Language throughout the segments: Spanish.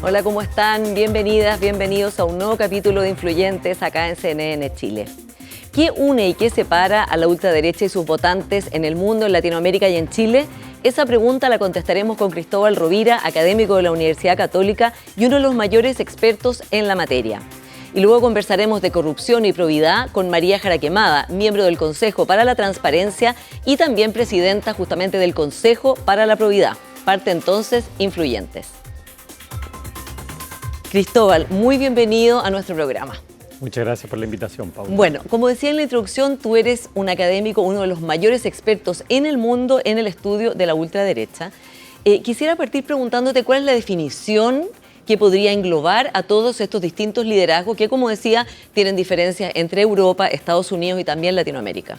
Hola, ¿cómo están? Bienvenidas, bienvenidos a un nuevo capítulo de Influyentes acá en CNN Chile. ¿Qué une y qué separa a la ultraderecha y sus votantes en el mundo, en Latinoamérica y en Chile? Esa pregunta la contestaremos con Cristóbal Rovira, académico de la Universidad Católica y uno de los mayores expertos en la materia. Y luego conversaremos de corrupción y probidad con María Jaraquemada, miembro del Consejo para la Transparencia y también presidenta justamente del Consejo para la Probidad. Parte entonces Influyentes. Cristóbal, muy bienvenido a nuestro programa. Muchas gracias por la invitación, Paula. Bueno, como decía en la introducción, tú eres un académico, uno de los mayores expertos en el mundo en el estudio de la ultraderecha. Quisiera partir preguntándote cuál es la definición que podría englobar a todos estos distintos liderazgos que, como decía, tienen diferencias entre Europa, Estados Unidos y también Latinoamérica.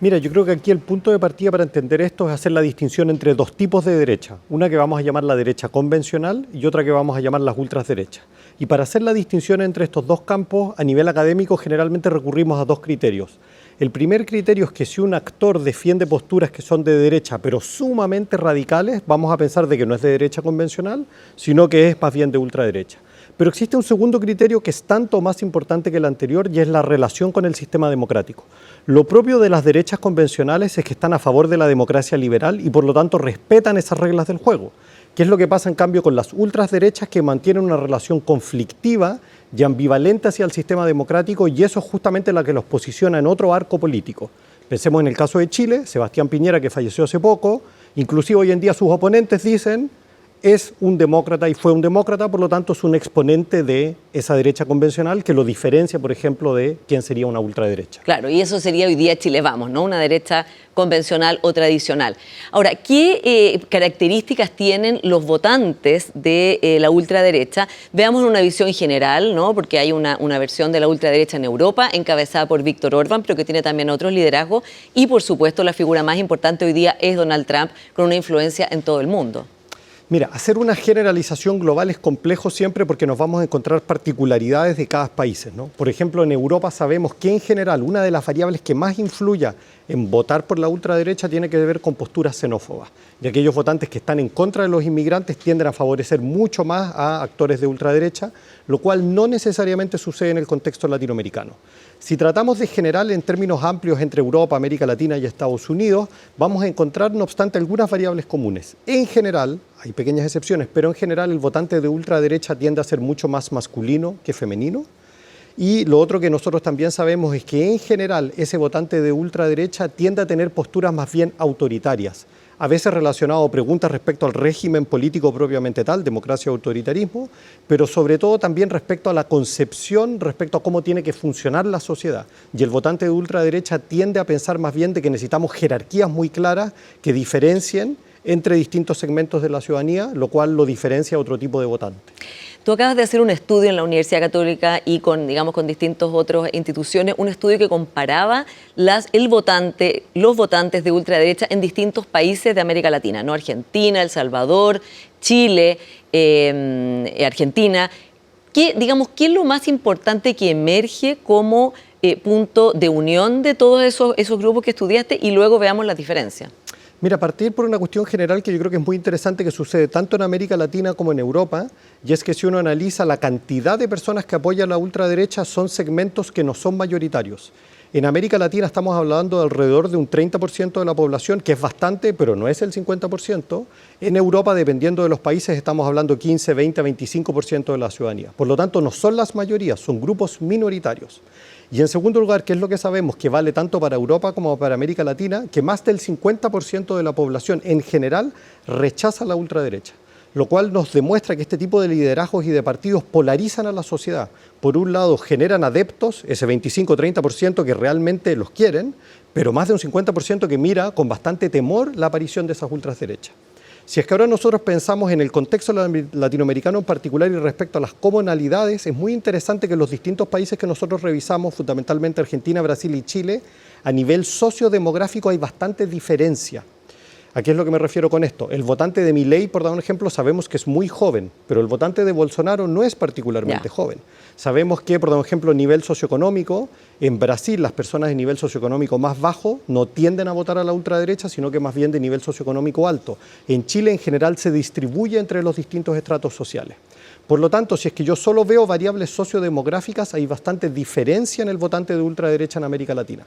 Mira, yo creo que aquí el punto de partida para entender esto es hacer la distinción entre dos tipos de derecha. Una que vamos a llamar la derecha convencional y otra que vamos a llamar las ultraderechas. Y para hacer la distinción entre estos dos campos, a nivel académico generalmente recurrimos a dos criterios. El primer criterio es que si un actor defiende posturas que son de derecha, pero sumamente radicales, vamos a pensar de que no es de derecha convencional, sino que es más bien de ultraderecha. Pero existe un segundo criterio que es tanto más importante que el anterior y es la relación con el sistema democrático. Lo propio de las derechas convencionales es que están a favor de la democracia liberal y por lo tanto respetan esas reglas del juego. ¿Qué es lo que pasa en cambio con las ultraderechas que mantienen una relación conflictiva y ambivalente hacia el sistema democrático y eso es justamente la que los posiciona en otro arco político? Pensemos en el caso de Chile, Sebastián Piñera que falleció hace poco, inclusive hoy en día sus oponentes dicen es un demócrata y fue un demócrata, por lo tanto es un exponente de esa derecha convencional que lo diferencia, por ejemplo, de quién sería una ultraderecha. Claro, y eso sería hoy día Chile Vamos, ¿no? Una derecha convencional o tradicional. Ahora, ¿qué características tienen los votantes de la ultraderecha? Veamos una visión general, ¿no? Porque hay una versión de la ultraderecha en Europa, encabezada por Víctor Orbán, pero que tiene también otros liderazgos. Y, por supuesto, la figura más importante hoy día es Donald Trump, con una influencia en todo el mundo. Mira, hacer una generalización global es complejo siempre porque nos vamos a encontrar particularidades de cada país, ¿no? Por ejemplo, en Europa sabemos que en general una de las variables que más influya en votar por la ultraderecha tiene que ver con posturas xenófobas. Y aquellos votantes que están en contra de los inmigrantes tienden a favorecer mucho más a actores de ultraderecha, lo cual no necesariamente sucede en el contexto latinoamericano. Si tratamos de general en términos amplios entre Europa, América Latina y Estados Unidos, vamos a encontrar, no obstante, algunas variables comunes. En general, hay pequeñas excepciones, pero en general el votante de ultraderecha tiende a ser mucho más masculino que femenino. Y lo otro que nosotros también sabemos es que en general ese votante de ultraderecha tiende a tener posturas más bien autoritarias, a veces relacionado a preguntas respecto al régimen político propiamente tal, democracia o autoritarismo, pero sobre todo también respecto a la concepción, respecto a cómo tiene que funcionar la sociedad. Y el votante de ultraderecha tiende a pensar más bien de que necesitamos jerarquías muy claras que diferencien entre distintos segmentos de la ciudadanía, lo cual lo diferencia a otro tipo de votante. Tú acabas de hacer un estudio en la Universidad Católica y con distintas otras instituciones, un estudio que comparaba los votantes de ultraderecha en distintos países de América Latina, ¿no? Argentina, El Salvador, Chile, Argentina. ¿Qué es lo más importante que emerge como punto de unión de todos esos grupos que estudiaste y luego veamos las diferencias? Mira, partir por una cuestión general que yo creo que es muy interesante que sucede tanto en América Latina como en Europa, y es que si uno analiza la cantidad de personas que apoyan la ultraderecha, son segmentos que no son mayoritarios. En América Latina estamos hablando de alrededor de un 30% de la población, que es bastante, pero no es el 50%. En Europa, dependiendo de los países, estamos hablando 15, 20, 25% de la ciudadanía. Por lo tanto, no son las mayorías, son grupos minoritarios. Y en segundo lugar, ¿qué es lo que sabemos? Que vale tanto para Europa como para América Latina, que más del 50% de la población en general rechaza la ultraderecha, lo cual nos demuestra que este tipo de liderazgos y de partidos polarizan a la sociedad. Por un lado, generan adeptos, ese 25-30% que realmente los quieren, pero más de un 50% que mira con bastante temor la aparición de esas ultraderechas. Si es que ahora nosotros pensamos en el contexto latinoamericano en particular y respecto a las comunalidades, es muy interesante que los distintos países que nosotros revisamos, fundamentalmente Argentina, Brasil y Chile, a nivel sociodemográfico hay bastante diferencia. ¿A qué es lo que me refiero con esto? El votante de Milei, por dar un ejemplo, sabemos que es muy joven, pero el votante de Bolsonaro no es particularmente joven. Sabemos que, por dar un ejemplo, nivel socioeconómico, en Brasil las personas de nivel socioeconómico más bajo no tienden a votar a la ultraderecha, sino que más bien de nivel socioeconómico alto. En Chile, en general, se distribuye entre los distintos estratos sociales. Por lo tanto, si es que yo solo veo variables sociodemográficas, hay bastante diferencia en el votante de ultraderecha en América Latina.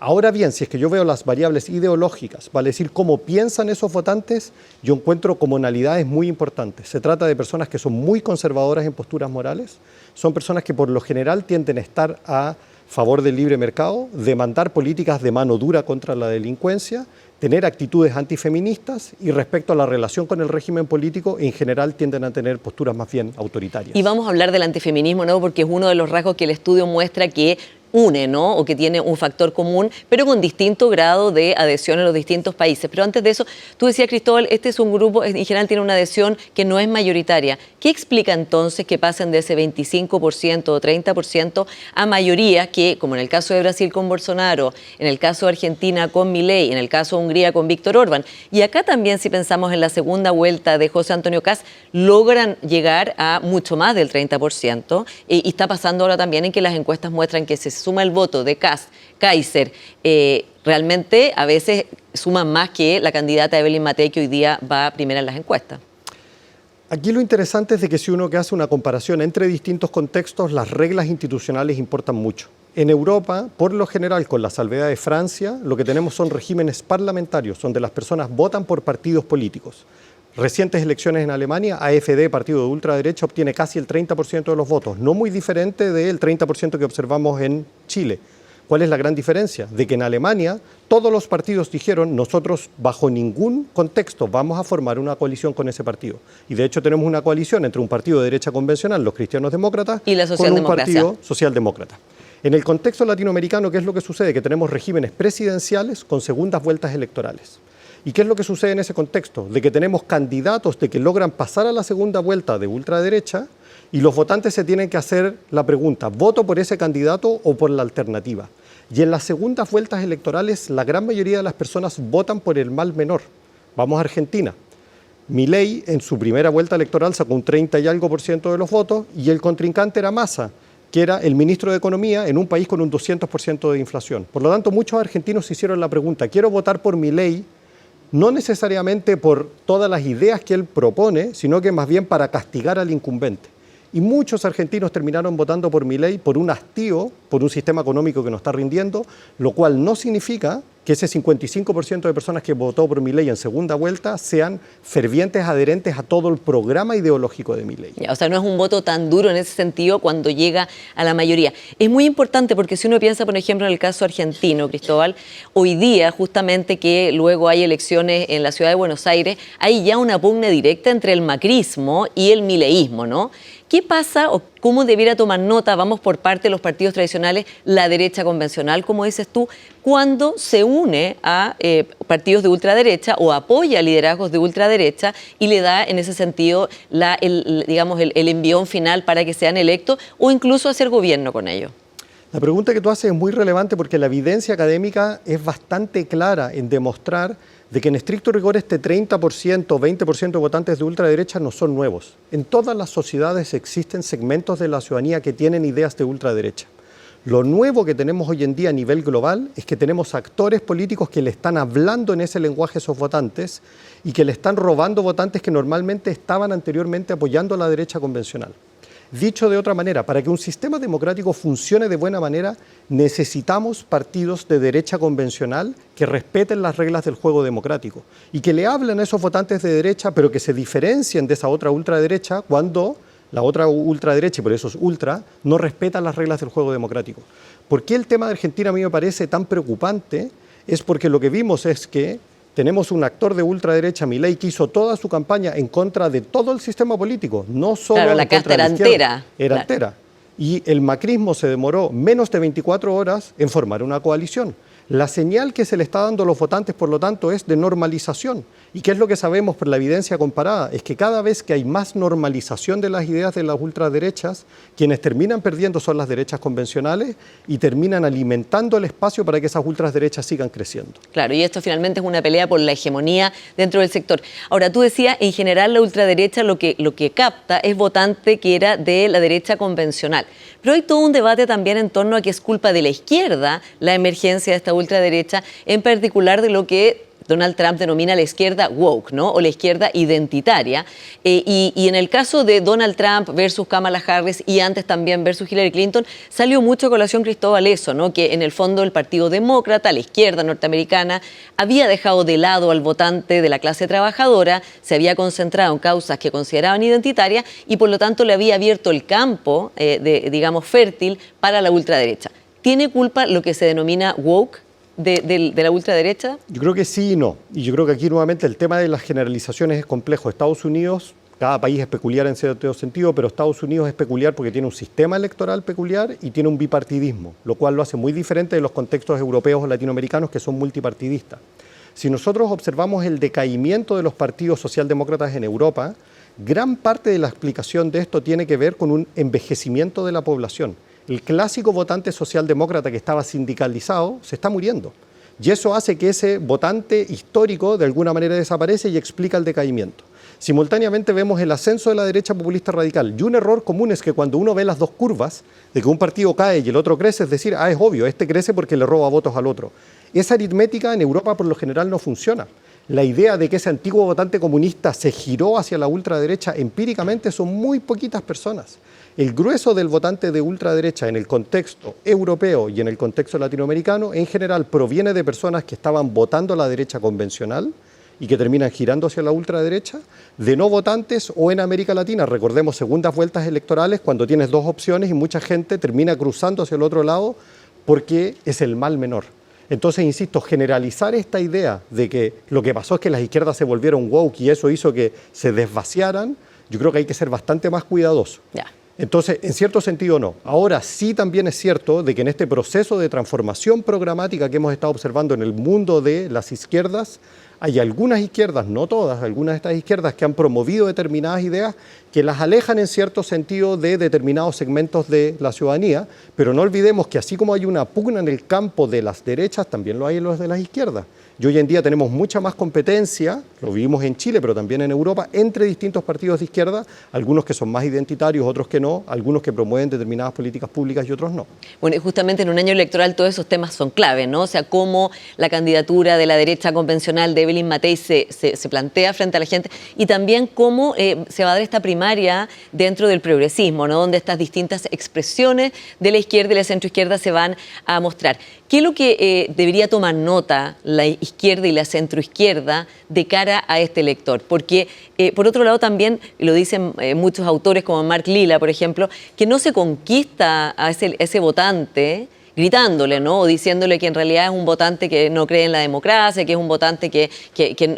Ahora bien, si es que yo veo las variables ideológicas, vale decir cómo piensan esos votantes, yo encuentro comunalidades muy importantes. Se trata de personas que son muy conservadoras en posturas morales, son personas que por lo general tienden a estar a favor del libre mercado, demandar políticas de mano dura contra la delincuencia, tener actitudes antifeministas y respecto a la relación con el régimen político, en general tienden a tener posturas más bien autoritarias. Y vamos a hablar del antifeminismo, ¿no? Porque es uno de los rasgos que el estudio muestra que une, ¿no? O que tiene un factor común, pero con distinto grado de adhesión en los distintos países. Pero antes de eso, tú decías, Cristóbal, este es un grupo, en general tiene una adhesión que no es mayoritaria. ¿Qué explica entonces que pasen de ese 25% o 30% a mayoría que, como en el caso de Brasil con Bolsonaro, en el caso de Argentina con Milei, en el caso de Hungría con Víctor Orbán, y acá también, si pensamos en la segunda vuelta de José Antonio Kast, logran llegar a mucho más del 30%, y está pasando ahora también en que las encuestas muestran que se suma el voto de Kast, Kaiser, realmente a veces suman más que la candidata Evelyn Matei, que hoy día va primera en las encuestas. Aquí lo interesante es de que si uno que hace una comparación entre distintos contextos, las reglas institucionales importan mucho. En Europa, por lo general, con la salvedad de Francia, lo que tenemos son regímenes parlamentarios, donde las personas votan por partidos políticos. Recientes elecciones en Alemania, AfD, partido de ultraderecha, obtiene casi el 30% de los votos, no muy diferente del 30% que observamos en Chile. ¿Cuál es la gran diferencia? De que en Alemania todos los partidos dijeron, nosotros bajo ningún contexto vamos a formar una coalición con ese partido. Y de hecho tenemos una coalición entre un partido de derecha convencional, los cristianos demócratas, y la con un partido socialdemócrata. En el contexto latinoamericano, ¿qué es lo que sucede? Que tenemos regímenes presidenciales con segundas vueltas electorales. ¿Y qué es lo que sucede en ese contexto? De que tenemos candidatos de que logran pasar a la segunda vuelta de ultraderecha y los votantes se tienen que hacer la pregunta, ¿voto por ese candidato o por la alternativa? Y en las segundas vueltas electorales la gran mayoría de las personas votan por el mal menor. Vamos a Argentina. Milei en su primera vuelta electoral sacó un 30 y algo % de los votos y el contrincante era Massa, que era el ministro de Economía en un país con un 200% de inflación. Por lo tanto, muchos argentinos se hicieron la pregunta, ¿quiero votar por Milei? No necesariamente por todas las ideas que él propone, sino que más bien para castigar al incumbente. Y muchos argentinos terminaron votando por Milei por un hastío, por un sistema económico que no está rindiendo, lo cual no significa que ese 55% de personas que votó por Milei en segunda vuelta sean fervientes adherentes a todo el programa ideológico de Milei. O sea, no es un voto tan duro en ese sentido cuando llega a la mayoría. Es muy importante porque si uno piensa, por ejemplo, en el caso argentino, Cristóbal, hoy día, justamente que luego hay elecciones en la ciudad de Buenos Aires, hay ya una pugna directa entre el macrismo y el mileísmo, ¿no? ¿Qué pasa o cómo debiera tomar nota, vamos por parte de los partidos tradicionales, la derecha convencional, como dices tú, cuando se une a partidos de ultraderecha o apoya liderazgos de ultraderecha y le da en ese sentido el envión final para que sean electos o incluso hacer gobierno con ellos? La pregunta que tú haces es muy relevante porque la evidencia académica es bastante clara en demostrar de que en estricto rigor este 30%, 20% de votantes de ultraderecha no son nuevos. En todas las sociedades existen segmentos de la ciudadanía que tienen ideas de ultraderecha. Lo nuevo que tenemos hoy en día a nivel global es que tenemos actores políticos que le están hablando en ese lenguaje a esos votantes y que le están robando votantes que normalmente estaban anteriormente apoyando a la derecha convencional. Dicho de otra manera, para que un sistema democrático funcione de buena manera, necesitamos partidos de derecha convencional que respeten las reglas del juego democrático y que le hablen a esos votantes de derecha, pero que se diferencien de esa otra ultraderecha cuando la otra ultraderecha, y por eso es ultra, no respeta las reglas del juego democrático. ¿Por qué el tema de Argentina a mí me parece tan preocupante? Es porque lo que vimos es que tenemos un actor de ultraderecha, Milei, que hizo toda su campaña en contra de todo el sistema político, no solo claro, la casta era entera. Era entera. Y el macrismo se demoró menos de 24 horas en formar una coalición. La señal que se le está dando a los votantes, por lo tanto, es de normalización. ¿Y qué es lo que sabemos por la evidencia comparada? Es que cada vez que hay más normalización de las ideas de las ultraderechas, quienes terminan perdiendo son las derechas convencionales y terminan alimentando el espacio para que esas ultraderechas sigan creciendo. Claro, y esto finalmente es una pelea por la hegemonía dentro del sector. Ahora, tú decías, en general la ultraderecha lo que capta es votante que era de la derecha convencional. Pero hay todo un debate también en torno a que es culpa de la izquierda la emergencia de esta ultraderecha, en particular de lo que Donald Trump denomina la izquierda woke, ¿no? O la izquierda identitaria. Y en el caso de Donald Trump versus Kamala Harris y antes también versus Hillary Clinton, salió mucho a colación, Cristóbal, eso, ¿no? Que en el fondo el Partido Demócrata, la izquierda norteamericana, había dejado de lado al votante de la clase trabajadora, se había concentrado en causas que consideraban identitarias y por lo tanto le había abierto el campo, digamos, fértil para la ultraderecha. ¿Tiene culpa lo que se denomina woke de la ultraderecha? Yo creo que sí y no. Y yo creo que aquí nuevamente el tema de las generalizaciones es complejo. Estados Unidos, cada país es peculiar en cierto sentido, pero Estados Unidos es peculiar porque tiene un sistema electoral peculiar y tiene un bipartidismo, lo cual lo hace muy diferente de los contextos europeos o latinoamericanos que son multipartidistas. Si nosotros observamos el decaimiento de los partidos socialdemócratas en Europa, gran parte de la explicación de esto tiene que ver con un envejecimiento de la población. El clásico votante socialdemócrata que estaba sindicalizado se está muriendo. Y eso hace que ese votante histórico de alguna manera desaparece y explica el decaimiento. Simultáneamente vemos el ascenso de la derecha populista radical. Y un error común es que cuando uno ve las dos curvas, de que un partido cae y el otro crece, es decir, es obvio, este crece porque le roba votos al otro. Esa aritmética en Europa por lo general no funciona. La idea de que ese antiguo votante comunista se giró hacia la ultraderecha empíricamente son muy poquitas personas. El grueso del votante de ultraderecha en el contexto europeo y en el contexto latinoamericano en general proviene de personas que estaban votando a la derecha convencional y que terminan girando hacia la ultraderecha, de no votantes o en América Latina. Recordemos segundas vueltas electorales cuando tienes dos opciones y mucha gente termina cruzando hacia el otro lado porque es el mal menor. Entonces, insisto, generalizar esta idea de que lo que pasó es que las izquierdas se volvieron woke y eso hizo que se desvaciaran, yo creo que hay que ser bastante más cuidadoso. Ya. Entonces, en cierto sentido no. Ahora sí también es cierto de que en este proceso de transformación programática que hemos estado observando en el mundo de las izquierdas, hay algunas izquierdas, no todas, algunas de estas izquierdas que han promovido determinadas ideas que las alejan en cierto sentido de determinados segmentos de la ciudadanía, pero no olvidemos que así como hay una pugna en el campo de las derechas, también lo hay en los de las izquierdas. Y hoy en día tenemos mucha más competencia, lo vivimos en Chile, pero también en Europa, entre distintos partidos de izquierda, algunos que son más identitarios, otros que no, algunos que promueven determinadas políticas públicas y otros no. Bueno, y justamente en un año electoral todos esos temas son clave, ¿no? O sea, cómo la candidatura de la derecha convencional de Evelyn Matei se plantea frente a la gente y también cómo se va a dar esta primaria dentro del progresismo, ¿no? Donde estas distintas expresiones de la izquierda y la centroizquierda se van a mostrar. ¿Qué es lo que debería tomar nota la izquierda y la centroizquierda de cara a este elector? Porque, por otro lado, también lo dicen muchos autores como Mark Lilla, por ejemplo, que no se conquista a ese votante gritándole, ¿no? O diciéndole que en realidad es un votante que no cree en la democracia, que es un votante que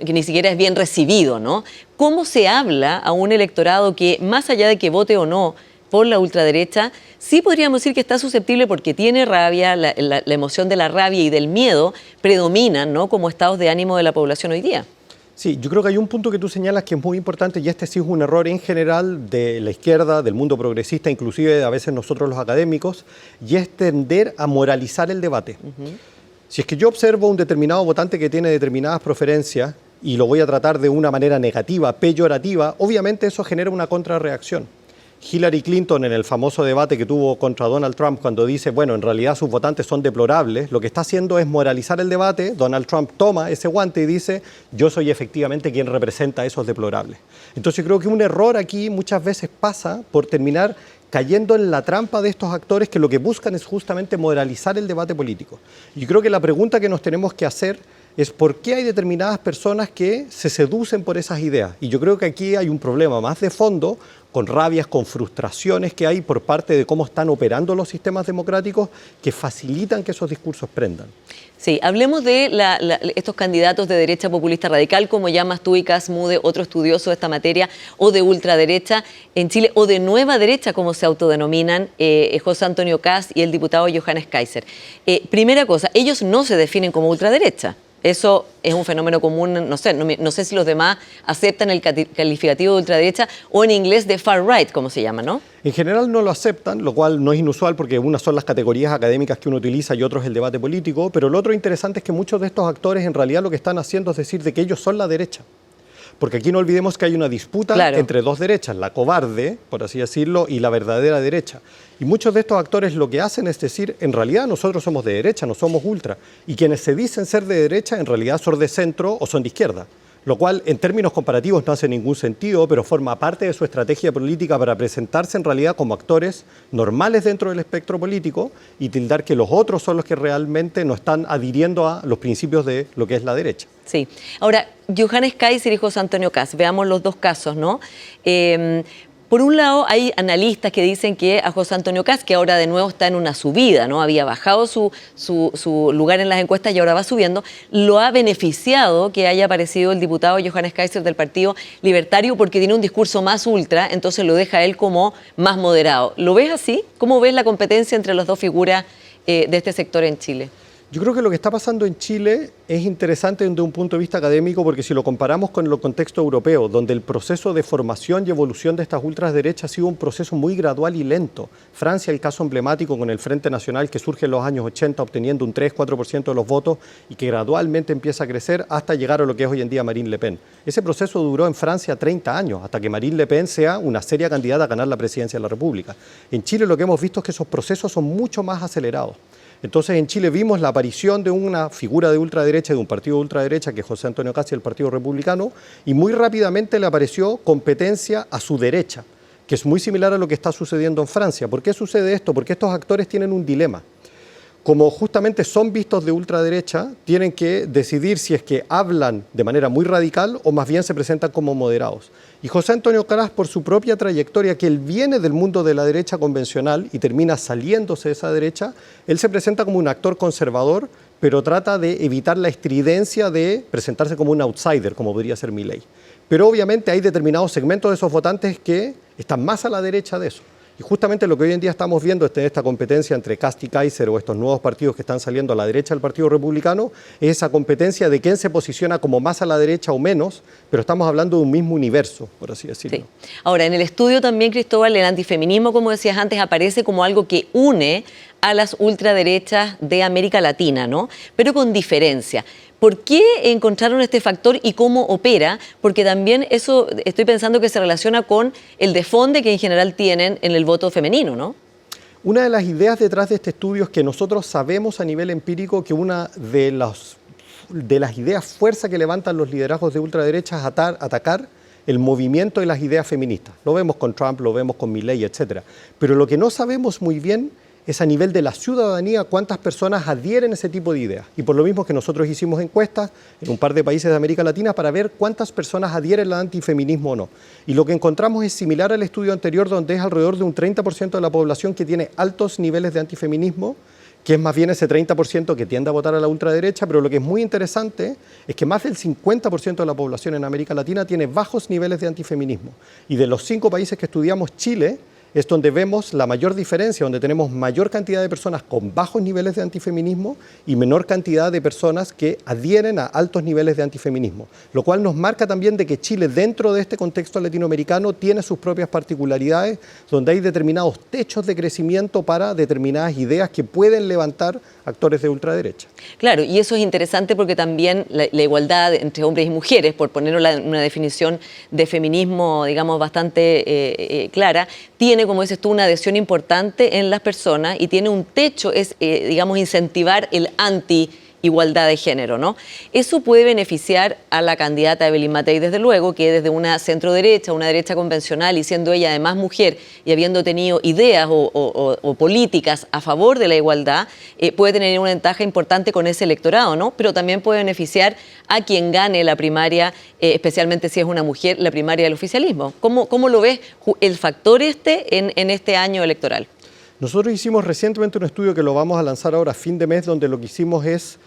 ni siquiera es bien recibido, ¿no? ¿Cómo se habla a un electorado que, más allá de que vote o no por la ultraderecha, sí podríamos decir que está susceptible porque tiene rabia, la emoción de la rabia y del miedo predominan, ¿no? Como estados de ánimo de la población hoy día? Sí, yo creo que hay un punto que tú señalas que es muy importante y este sí es un error en general de la izquierda, del mundo progresista, inclusive a veces nosotros los académicos, y es tender a moralizar el debate. Si es que yo observo un determinado votante que tiene determinadas preferencias y lo voy a tratar de una manera negativa, peyorativa, obviamente eso genera una contrarreacción. Hillary Clinton en el famoso debate que tuvo contra Donald Trump cuando dice, bueno, en realidad sus votantes son deplorables, lo que está haciendo es moralizar el debate. Donald Trump toma ese guante y dice, yo soy efectivamente quien representa a esos deplorables. Entonces creo que un error aquí muchas veces pasa por terminar cayendo en la trampa de estos actores que lo que buscan es justamente moralizar el debate político. Y creo que la pregunta que nos tenemos que hacer es por qué hay determinadas personas que se seducen por esas ideas. Y yo creo que aquí hay un problema más de fondo, con rabias, con frustraciones que hay por parte de cómo están operando los sistemas democráticos que facilitan que esos discursos prendan. Sí, hablemos de estos candidatos de derecha populista radical, como llamas tú y Cas Mude, otro estudioso de esta materia, o de ultraderecha en Chile, o de nueva derecha, como se autodenominan José Antonio Kast y el diputado Johannes Kaiser. Primera cosa, ellos no se definen como ultraderecha. Eso es un fenómeno común, no sé si los demás aceptan el calificativo de ultraderecha o en inglés de far right, como se llama, ¿no? En general no lo aceptan, lo cual no es inusual porque unas son las categorías académicas que uno utiliza y otros el debate político, pero lo otro interesante es que muchos de estos actores en realidad lo que están haciendo es decir de que ellos son la derecha. Porque aquí no olvidemos que hay una disputa entre dos derechas, la cobarde, por así decirlo, y la verdadera derecha. Y muchos de estos actores lo que hacen es decir, en realidad nosotros somos de derecha, no somos ultra. Y quienes se dicen ser de derecha, en realidad son de centro o son de izquierda. Lo cual, en términos comparativos, no hace ningún sentido, pero forma parte de su estrategia política para presentarse en realidad como actores normales dentro del espectro político y tildar que los otros son los que realmente no están adhiriendo a los principios de lo que es la derecha. Sí. Ahora, Johannes Kaiser y José Antonio Kast, veamos los dos casos, ¿no? Por un lado, hay analistas que dicen que a José Antonio Kast, que ahora de nuevo está en una subida, ¿no? Había bajado su lugar en las encuestas y ahora va subiendo, lo ha beneficiado que haya aparecido el diputado Johannes Kaiser del Partido Libertario porque tiene un discurso más ultra, entonces lo deja a él como más moderado. ¿Lo ves así? ¿Cómo ves la competencia entre las dos figuras de este sector en Chile? Yo creo que lo que está pasando en Chile es interesante desde un punto de vista académico porque si lo comparamos con el contexto europeo, donde el proceso de formación y evolución de estas ultraderechas ha sido un proceso muy gradual y lento. Francia, el caso emblemático con el Frente Nacional que surge en los años 80 obteniendo un 3-4% de los votos y que gradualmente empieza a crecer hasta llegar a lo que es hoy en día Marine Le Pen. Ese proceso duró en Francia 30 años, hasta que Marine Le Pen sea una seria candidata a ganar la presidencia de la República. En Chile lo que hemos visto es que esos procesos son mucho más acelerados. Entonces en Chile vimos la aparición de una figura de ultraderecha, de un partido de ultraderecha, que es José Antonio Kast y el Partido Republicano, y muy rápidamente le apareció competencia a su derecha, que es muy similar a lo que está sucediendo en Francia. ¿Por qué sucede esto? Porque estos actores tienen un dilema. Como justamente son vistos de ultraderecha, tienen que decidir si es que hablan de manera muy radical o más bien se presentan como moderados. Y José Antonio Kast, por su propia trayectoria, que él viene del mundo de la derecha convencional y termina saliéndose de esa derecha, él se presenta como un actor conservador, pero trata de evitar la estridencia de presentarse como un outsider, como podría ser Milei. Pero obviamente hay determinados segmentos de esos votantes que están más a la derecha de eso. Y justamente lo que hoy en día estamos viendo es esta competencia entre Kast y Kaiser o estos nuevos partidos que están saliendo a la derecha del Partido Republicano, es esa competencia de quién se posiciona como más a la derecha o menos, pero estamos hablando de un mismo universo, por así decirlo. Sí. Ahora, en el estudio también, Cristóbal, el antifeminismo, como decías antes, aparece como algo que une a las ultraderechas de América Latina, ¿no? Pero con diferencia. ¿Por qué encontraron este factor y cómo opera? Porque también eso estoy pensando que se relaciona con el desfonde que en general tienen en el voto femenino, ¿no? Una de las ideas detrás de este estudio es que nosotros sabemos a nivel empírico que una de las ideas fuerza que levantan los liderazgos de ultraderecha es atacar el movimiento de las ideas feministas. Lo vemos con Trump, lo vemos con Milei, etc. Pero lo que no sabemos muy bien es a nivel de la ciudadanía cuántas personas adhieren a ese tipo de ideas. Y por lo mismo que nosotros hicimos encuestas en un par de países de América Latina para ver cuántas personas adhieren al antifeminismo o no. Y lo que encontramos es similar al estudio anterior, donde es alrededor de un 30% de la población que tiene altos niveles de antifeminismo, que es más bien ese 30% que tiende a votar a la ultraderecha, pero lo que es muy interesante es que más del 50% de la población en América Latina tiene bajos niveles de antifeminismo. Y de los 5 países que estudiamos, Chile es donde vemos la mayor diferencia, donde tenemos mayor cantidad de personas con bajos niveles de antifeminismo y menor cantidad de personas que adhieren a altos niveles de antifeminismo, lo cual nos marca también de que Chile, dentro de este contexto latinoamericano, tiene sus propias particularidades, donde hay determinados techos de crecimiento para determinadas ideas que pueden levantar actores de ultraderecha. Claro, y eso es interesante porque también la igualdad entre hombres y mujeres, por ponerlo en una definición de feminismo, digamos, bastante clara, tiene, como dices tú, una adhesión importante en las personas y tiene un techo, es, digamos, incentivar el anti-igualdad de género, ¿no? Eso puede beneficiar a la candidata Evelyn Matei, desde luego, que desde una centro-derecha, una derecha convencional, y siendo ella además mujer y habiendo tenido ideas o políticas a favor de la igualdad, puede tener una ventaja importante con ese electorado, ¿no? Pero también puede beneficiar a quien gane la primaria, especialmente si es una mujer, la primaria del oficialismo. ¿Cómo lo ves el factor en este año electoral? Nosotros hicimos recientemente un estudio que lo vamos a lanzar ahora a fin de mes, donde lo que hicimos es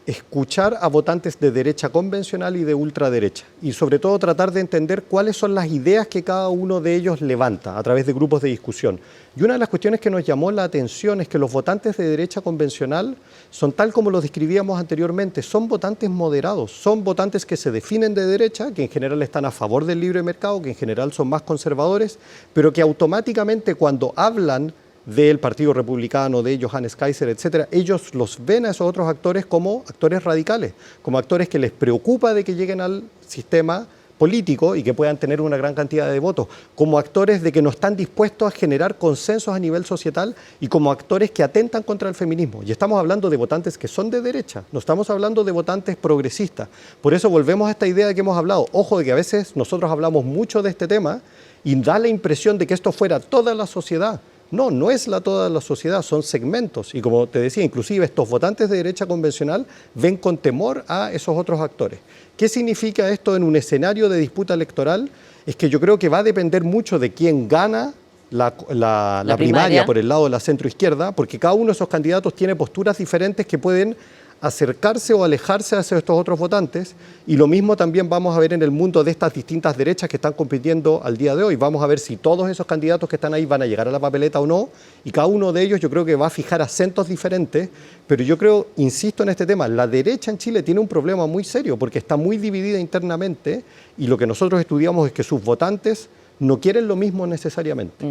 escuchar a votantes de derecha convencional y de ultraderecha y sobre todo tratar de entender cuáles son las ideas que cada uno de ellos levanta a través de grupos de discusión. Y una de las cuestiones que nos llamó la atención es que los votantes de derecha convencional son tal como los describíamos anteriormente, son votantes moderados, son votantes que se definen de derecha, que en general están a favor del libre mercado, que en general son más conservadores, pero que automáticamente cuando hablan del Partido Republicano, de Johannes Kaiser, etcétera, ellos los ven a esos otros actores como actores radicales, como actores que les preocupa de que lleguen al sistema político y que puedan tener una gran cantidad de votos, como actores de que no están dispuestos a generar consensos a nivel societal y como actores que atentan contra el feminismo. Y estamos hablando de votantes que son de derecha, no estamos hablando de votantes progresistas. Por eso volvemos a esta idea de que hemos hablado. Ojo de que a veces nosotros hablamos mucho de este tema y da la impresión de que esto fuera toda la sociedad. No, no es toda la sociedad, son segmentos. Y como te decía, inclusive estos votantes de derecha convencional ven con temor a esos otros actores. ¿Qué significa esto en un escenario de disputa electoral? Es que yo creo que va a depender mucho de quién gana la primaria por el lado de la centroizquierda, porque cada uno de esos candidatos tiene posturas diferentes que pueden acercarse o alejarse hacia estos otros votantes, y lo mismo también vamos a ver en el mundo de estas distintas derechas que están compitiendo al día de hoy. Vamos a ver si todos esos candidatos que están ahí van a llegar a la papeleta o no, y cada uno de ellos yo creo que va a fijar acentos diferentes, pero yo creo, insisto en este tema, la derecha en Chile tiene un problema muy serio porque está muy dividida internamente y lo que nosotros estudiamos es que sus votantes no quieren lo mismo necesariamente.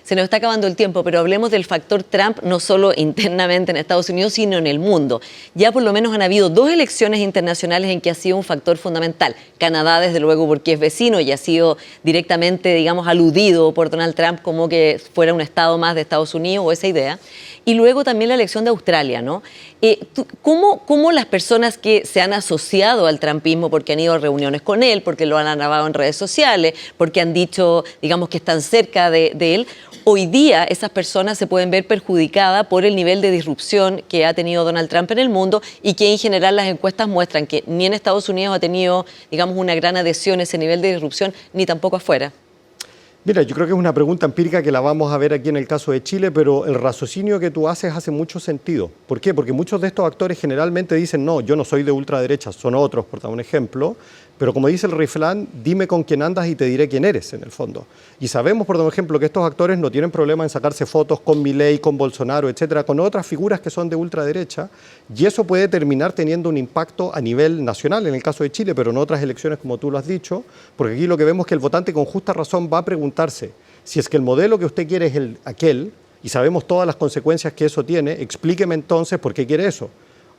Se nos está acabando el tiempo, pero hablemos del factor Trump, no solo internamente en Estados Unidos, sino en el mundo. Ya por lo menos han habido 2 elecciones internacionales en que ha sido un factor fundamental. Canadá, desde luego, porque es vecino y ha sido directamente, digamos, aludido por Donald Trump como que fuera un estado más de Estados Unidos, o esa idea. Y luego también la elección de Australia, ¿no? ¿Cómo las personas que se han asociado al trumpismo, porque han ido a reuniones con él, porque lo han alabado en redes sociales, porque han dicho, digamos, que están cerca de él, hoy día esas personas se pueden ver perjudicadas por el nivel de disrupción que ha tenido Donald Trump en el mundo y que en general las encuestas muestran que ni en Estados Unidos ha tenido, digamos, una gran adhesión ese nivel de disrupción, ni tampoco afuera? Mira, yo creo que es una pregunta empírica que la vamos a ver aquí en el caso de Chile, pero el raciocinio que tú haces hace mucho sentido. ¿Por qué? Porque muchos de estos actores generalmente dicen, no, yo no soy de ultraderecha, son otros, por dar un ejemplo, pero como dice el refrán, dime con quién andas y te diré quién eres, en el fondo. Y sabemos, por ejemplo, que estos actores no tienen problema en sacarse fotos con Milei, con Bolsonaro, etcétera, con otras figuras que son de ultraderecha, y eso puede terminar teniendo un impacto a nivel nacional, en el caso de Chile, pero en otras elecciones, como tú lo has dicho, porque aquí lo que vemos es que el votante con justa razón va a preguntarse si es que el modelo que usted quiere es aquel, y sabemos todas las consecuencias que eso tiene, explíqueme entonces por qué quiere eso.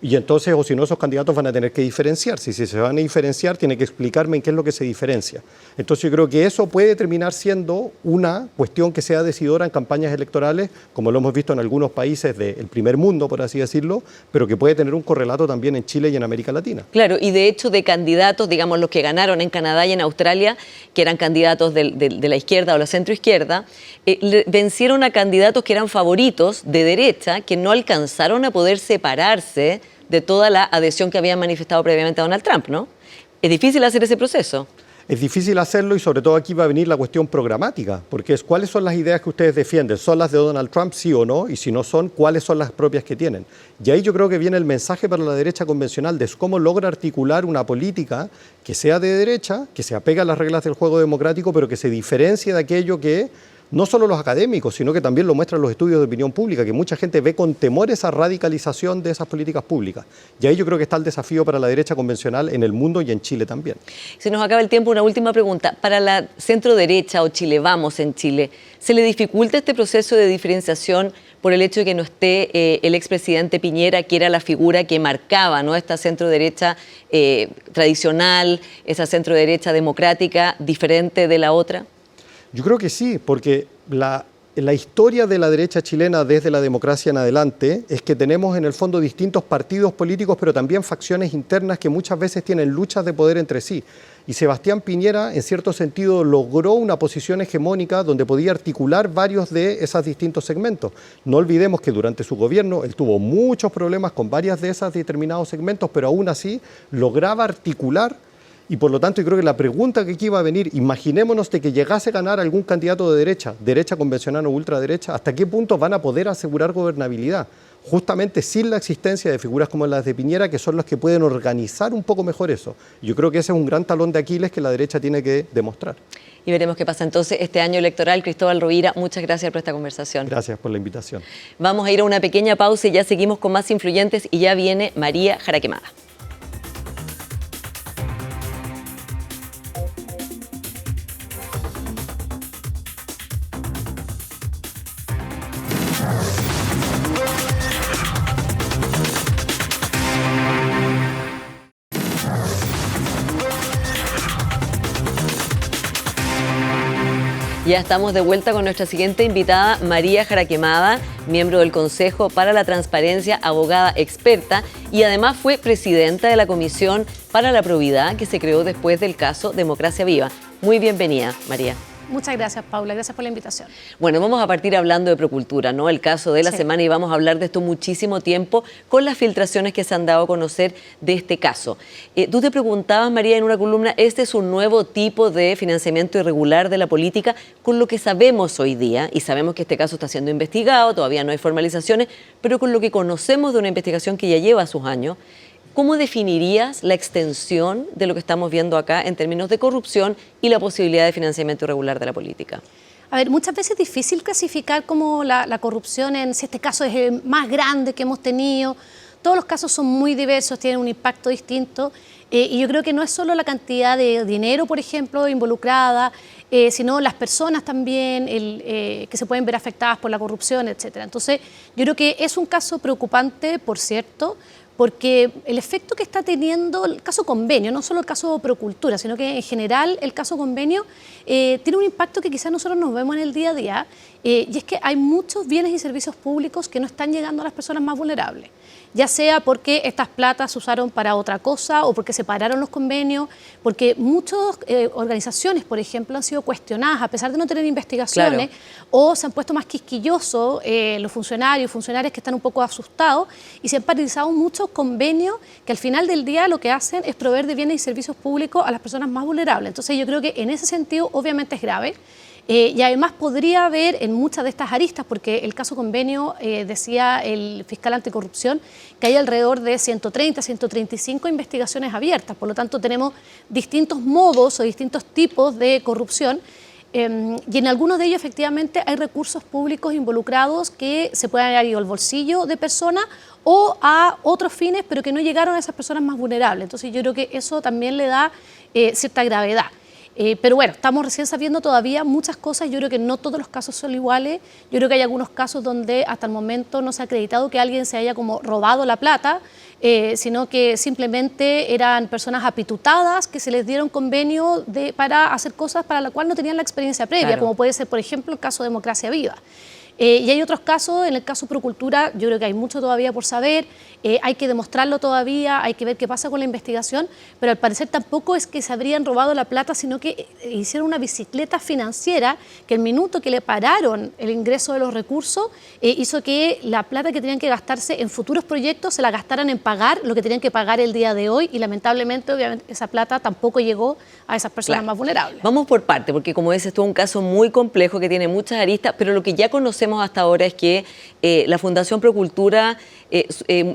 Y entonces, o si no, esos candidatos van a tener que diferenciarse. Y si se van a diferenciar, tiene que explicarme en qué es lo que se diferencia. Entonces yo creo que eso puede terminar siendo una cuestión que sea decidora en campañas electorales, como lo hemos visto en algunos países del primer mundo, por así decirlo, pero que puede tener un correlato también en Chile y en América Latina. Claro, y de hecho de candidatos, digamos, los que ganaron en Canadá y en Australia, que eran candidatos de la izquierda o la centroizquierda, vencieron a candidatos que eran favoritos de derecha, que no alcanzaron a poder separarse de toda la adhesión que habían manifestado previamente a Donald Trump, ¿no? Es difícil hacer ese proceso. Es difícil hacerlo y sobre todo aquí va a venir la cuestión programática, porque es cuáles son las ideas que ustedes defienden, ¿son las de Donald Trump, sí o no? Y si no son, ¿cuáles son las propias que tienen? Y ahí yo creo que viene el mensaje para la derecha convencional de cómo logra articular una política que sea de derecha, que se apegue a las reglas del juego democrático, pero que se diferencie de aquello que no solo los académicos, sino que también lo muestran los estudios de opinión pública, que mucha gente ve con temor esa radicalización de esas políticas públicas. Y ahí yo creo que está el desafío para la derecha convencional en el mundo y en Chile también. Se nos acaba el tiempo, una última pregunta. Para la centro derecha o Chile Vamos en Chile, ¿se le dificulta este proceso de diferenciación por el hecho de que no esté el expresidente Piñera, que era la figura que marcaba, ¿no?, esta centro derecha tradicional, esa centro derecha democrática, diferente de la otra? Yo creo que sí, porque la historia de la derecha chilena desde la democracia en adelante es que tenemos en el fondo distintos partidos políticos, pero también facciones internas que muchas veces tienen luchas de poder entre sí. Y Sebastián Piñera, en cierto sentido, logró una posición hegemónica donde podía articular varios de esos distintos segmentos. No olvidemos que durante su gobierno él tuvo muchos problemas con varias de esos determinados segmentos, pero aún así lograba articular. Y por lo tanto, yo creo que la pregunta que aquí va a venir, imaginémonos de que llegase a ganar algún candidato de derecha convencional o ultraderecha, ¿hasta qué punto van a poder asegurar gobernabilidad? Justamente sin la existencia de figuras como las de Piñera, que son las que pueden organizar un poco mejor eso. Yo creo que ese es un gran talón de Aquiles que la derecha tiene que demostrar. Y veremos qué pasa entonces este año electoral. Cristóbal Rovira, muchas gracias por esta conversación. Gracias por la invitación. Vamos a ir a una pequeña pausa y ya seguimos con más influyentes y ya viene María Jaraquemada. Ya estamos de vuelta con nuestra siguiente invitada, María Jaraquemada, miembro del Consejo para la Transparencia, abogada experta y además fue presidenta de la Comisión para la Probidad que se creó después del caso Democracia Viva. Muy bienvenida, María. Muchas gracias, Paula. Gracias por la invitación. Bueno, vamos a partir hablando de Procultura, ¿no? El caso de la semana, y vamos a hablar de esto muchísimo tiempo con las filtraciones que se han dado a conocer de este caso. Tú te preguntabas, María, en una columna, ¿este es un nuevo tipo de financiamiento irregular de la política? Con lo que sabemos hoy día, y sabemos que este caso está siendo investigado, todavía no hay formalizaciones, pero con lo que conocemos de una investigación que ya lleva sus años, ¿cómo definirías la extensión de lo que estamos viendo acá en términos de corrupción y la posibilidad de financiamiento irregular de la política? A ver, muchas veces es difícil clasificar como la corrupción en si este caso es el más grande que hemos tenido. Todos los casos son muy diversos, tienen un impacto distinto. Y yo creo que no es solo la cantidad de dinero, por ejemplo, involucrada, sino las personas también que se pueden ver afectadas por la corrupción, etcétera. Entonces, yo creo que es un caso preocupante, por cierto, porque el efecto que está teniendo el caso Convenio, no solo el caso Procultura, sino que en general el caso Convenio tiene un impacto que quizás nosotros nos vemos en el día a día, y es que hay muchos bienes y servicios públicos que no están llegando a las personas más vulnerables, ya sea porque estas platas se usaron para otra cosa o porque se pararon los convenios, porque muchas organizaciones, por ejemplo, han sido cuestionadas a pesar de no tener investigaciones, o se han puesto más quisquillosos los funcionarias que están un poco asustados y se han paralizado muchos convenios que al final del día lo que hacen es proveer de bienes y servicios públicos a las personas más vulnerables. Entonces yo creo que en ese sentido obviamente es grave. Y además podría haber en muchas de estas aristas, porque el caso Convenio, decía el fiscal anticorrupción, que hay alrededor de 130, 135 investigaciones abiertas. Por lo tanto, tenemos distintos modos o distintos tipos de corrupción. Y en algunos de ellos, efectivamente, hay recursos públicos involucrados que se pueden haber ido al bolsillo de personas o a otros fines, pero que no llegaron a esas personas más vulnerables. Entonces, yo creo que eso también le da cierta gravedad. Pero bueno, estamos recién sabiendo todavía muchas cosas. Yo creo que no todos los casos son iguales. Yo creo que hay algunos casos donde hasta el momento no se ha acreditado que alguien se haya como robado la plata, sino que simplemente eran personas apitutadas que se les dieron convenio para hacer cosas para las cuales no tenían la experiencia previa, como puede ser, por ejemplo, el caso Democracia Viva. Y hay otros casos, en el caso Procultura, yo creo que hay mucho todavía por saber, hay que demostrarlo todavía, hay que ver qué pasa con la investigación, pero al parecer tampoco es que se habrían robado la plata, sino que hicieron una bicicleta financiera que el minuto que le pararon el ingreso de los recursos hizo que la plata que tenían que gastarse en futuros proyectos se la gastaran en pagar lo que tenían que pagar el día de hoy, y lamentablemente obviamente esa plata tampoco llegó a esas personas más vulnerables. Vamos por parte, porque como dices, esto es un caso muy complejo que tiene muchas aristas, pero lo que ya conocemos hasta ahora es que la Fundación Procultura